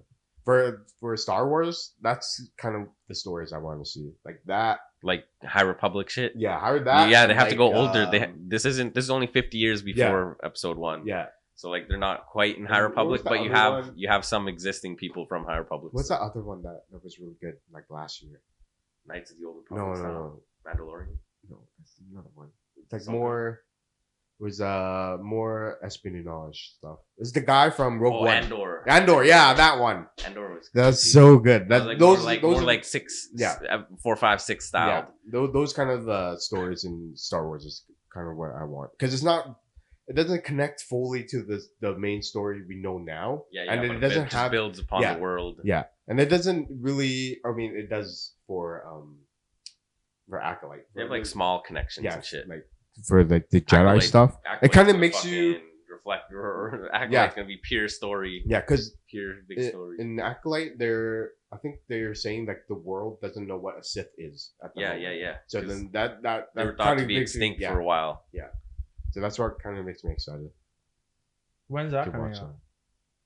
For Star Wars, that's kind of the stories I want to see, like that. Like High Republic shit. Yeah, I heard that. Yeah, they have to go older. This is only 50 years before Episode 1. Yeah. So like they're not quite in High Republic, but you have some existing people from High Republic. What's that other one that was really good, like last year? Knights of the Old Republic. No. Mandalorian. No, that's another one. It's like more. It was more espionage stuff. It's the guy from Rogue One. Andor, yeah, that one. Andor was. That's so good. That like those more like 4, 5, 6 style. Yeah, those kind of stories in Star Wars is kind of what I want, because it doesn't connect fully to the main story we know now. Yeah, and it doesn't have builds upon the world. Yeah, and it doesn't really. I mean, it does for Acolyte. They have like small connections and shit. Like for the Jedi Acolyte, stuff, it kind of makes you reflect. Acolyte's gonna be pure story. Yeah, because pure big story. In Acolyte, I think they're saying like the world doesn't know what a Sith is. At the moment. Yeah. So then that they were thought to be extinct for a while. Yeah. So that's what kind of makes me excited. When's that coming out?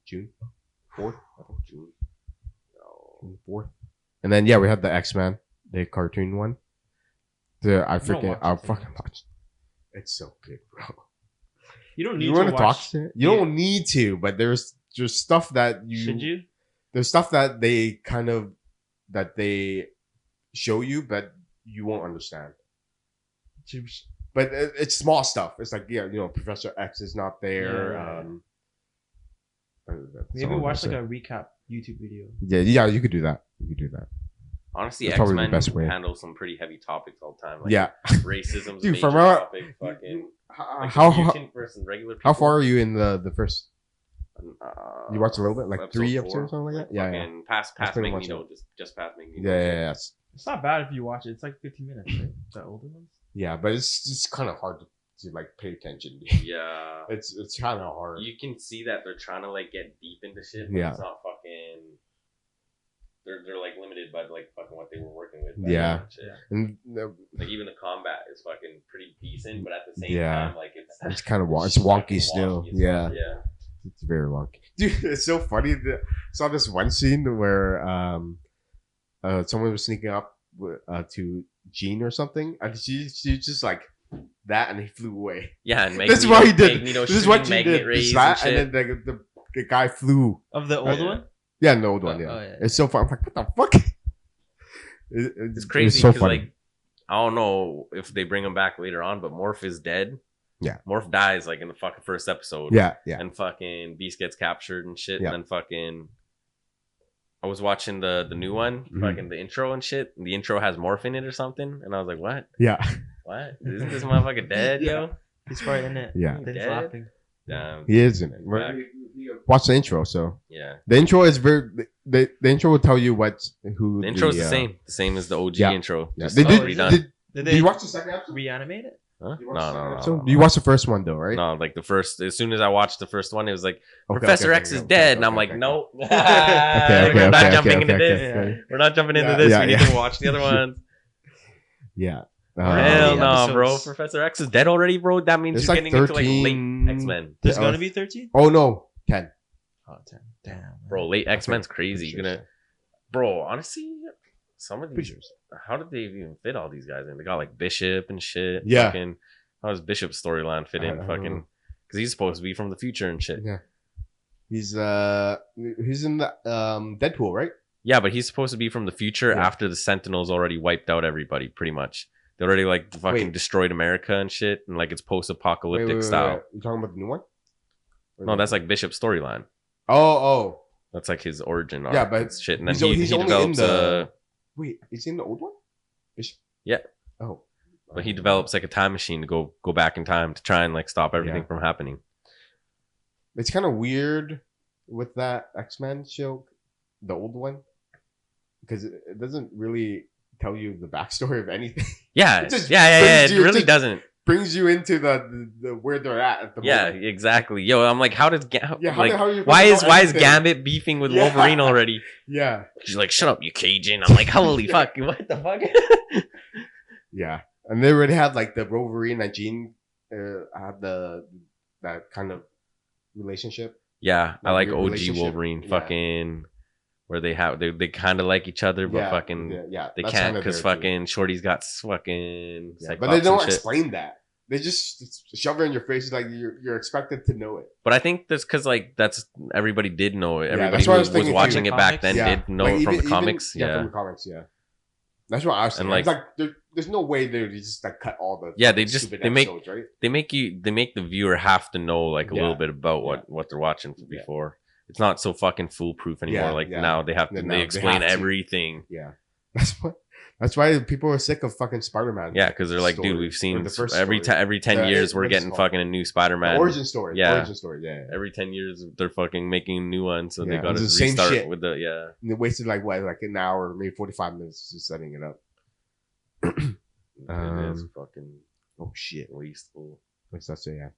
June 4th. I think June 4th. And then we had the X-Men, the cartoon one. I'll fucking watch. It's so good, bro. You don't need you to want to watch. talk. You don't need to, but there's stuff that you. Should you? There's stuff that they they show you, but you won't understand. But it's small stuff. It's like, Professor X is not there. Maybe watch like a recap YouTube video. Yeah, you could do that. Honestly, that's probably X-Men the best way. handle some pretty heavy topics all the time. Like racism's dude, a major from our topic. Fucking how versus regular people. How far are you in the first? You watched a little bit, like episode 3 4, episodes or something like that. Yeah. Past Magneto, just past Magneto. Yeah. It's not bad if you watch it. It's like 15 minutes, right? The older ones. Yeah, but it's just kind of hard to like pay attention. Yeah, it's kind of hard. You can see that they're trying to like get deep into shit. But it's not fucking. They're like limited by like fucking what they were working with. And like even the combat is fucking pretty decent, but at the same time, like it's kind of it's wonky still. Yeah, it's very wonky. Dude, it's so funny. I saw this one scene where someone was sneaking up to Jean or something, and she just like that, and he flew away. Yeah, and that's what he did. Magneto this is what Jean did. And then the guy flew. Of the old one. Yeah, the old one. It's so fun. I'm like, what the fuck? It's crazy because like I don't know if they bring him back later on, but Morph is dead. Yeah, Morph dies like in the fucking first episode. Yeah. And fucking Beast gets captured and shit, and then fucking. I was watching the new one, fucking the intro and shit. And the intro has Morph in it or something, and I was like, what? Yeah. What? Isn't this motherfucker dead, yo? He's probably in it. Yeah. He's laughing. Damn. He is in it. Watch the intro. So yeah, the intro is very. The intro will tell you who. The intro is the same as the OG intro. Yeah. Just did you watch the second episode? Reanimate it? Huh? No. You watched the first one though, right? No, like the first. As soon as I watched the first one, it was like Professor X is dead, and I'm like, no. We're not jumping into this. We're not jumping into this. We need to watch the other ones. Yeah. Hell no, bro. Professor X is dead already, bro. That means you're getting into like late X-Men. There's gonna be 13? Oh no, 10. Oh, 10. Damn. Bro, late X-Men's crazy. You're gonna, bro. Honestly, some of these. How did they even fit all these guys in? They got like Bishop and shit. Yeah. Fucking, how does Bishop's storyline fit in? Fucking, because he's supposed to be from the future and shit. Yeah. He's in the Deadpool, right? Yeah, but he's supposed to be from the future Yeah. after the Sentinels already wiped out everybody, pretty much. They already like fucking Wait. destroyed America and shit, and like it's post-apocalyptic style. You talking about the new one? No, that's like Bishop's storyline. Oh. That's like his origin arc. Yeah, but and shit, and then he's he only develops in the. Wait, is he in the old one? Yeah. Oh. but he develops like a time machine to go back in time to try and like stop everything Yeah. from happening. It's kind of weird with that X-Men show, the old one, because it doesn't really tell you the backstory of anything. Yeah, It just It brings you- really just- doesn't. Brings you into the where they're at the Yeah, moment. exactly. Yo, I'm like, how does Yeah, like, how are you why gonna is know why is anything? Gambit beefing with Yeah. Wolverine already? Yeah, She's like, shut up, you Cajun. I'm like, holy fuck, what the fuck? yeah, and they already had like the Wolverine and Jean have that kind of relationship. Yeah, I like Weird OG relationship. Wolverine. Yeah. Fucking where they kind of like each other, but fucking they that's can't kinda because there, too. fucking Shorty's got fucking. Yeah, Cyclops but they don't and shit. explain that. They just shove it in your face. Like you're expected to know it. But I think that's because like that's everybody did know it. Yeah, Everybody that's what I who was was thinking, watching too. it back then Yeah. did know Like, it from even- the comics. Yeah, Yeah, from the comics. Yeah, that's what I was And, thinking. There's no way they just like cut all the Yeah, they just- stupid they make- episodes, right? they make the viewer have to know like a Yeah. little bit about what they're watching Yeah. before. It's not so fucking foolproof anymore. Yeah, like yeah. now they have to Now they they explain have to. everything. Yeah, that's why people are sick of fucking Spider-Man. Yeah, because they're like, story. dude, we've Or seen the first every story. every 10 The- years we're what is it getting called? fucking a new The Spider-Man. origin story. Yeah. Origin story. Yeah. Every 10 years they're fucking making a new one, so they Yeah, got to it's the same restart shit. with the And they wasted like an hour, maybe 45 minutes just setting it up. It is Um, fucking Oh shit! wasteful. What's that say? Yeah.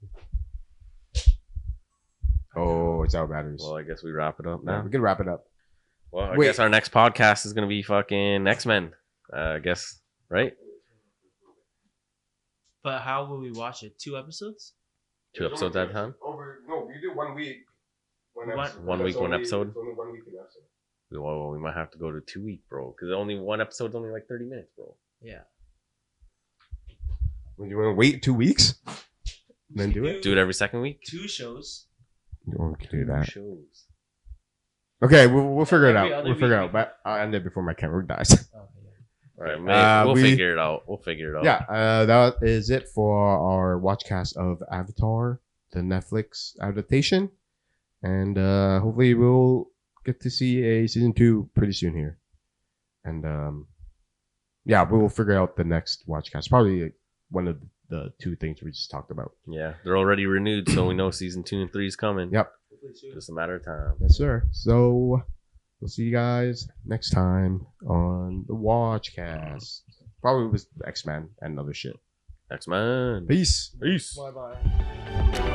Oh, it's our batteries. Well, I guess we wrap it up Yeah, now. we can wrap it up. Well, I Wait. guess our next podcast is gonna be fucking X-Men. I guess, right? But how will we watch it? 2 episodes? 2 episodes at a time. No, we do 1 week. One- episode. one week, That's one only- episode? It's only 1 week an episode. Well, we might have to go to 2 week, bro, because only one episode's only like 30 minutes, bro. Yeah. Would you want to wait 2 weeks? Then do it. Do it every second week. 2 shows. Oh, we can do that. Shows. Okay, we'll figure it Every out. other We'll figure it week. out. But I'll end it before my camera dies. Oh, yeah. All right, man. We'll we- figure it out. We'll figure it out. Yeah, that is it for our watchcast of Avatar, the Netflix adaptation, and hopefully we'll get to see a season 2 pretty soon here. And yeah, we'll figure out the next watchcast. Probably one of the 2 things we just talked about. Yeah, they're already renewed, so we know season 2 and 3 is coming. Yep. Hopefully soon. Just a matter of time. Yes, sir. So we'll see you guys next time on the watchcast. Probably with X-Men and other shit. X-Men. Peace. Peace. Bye-bye.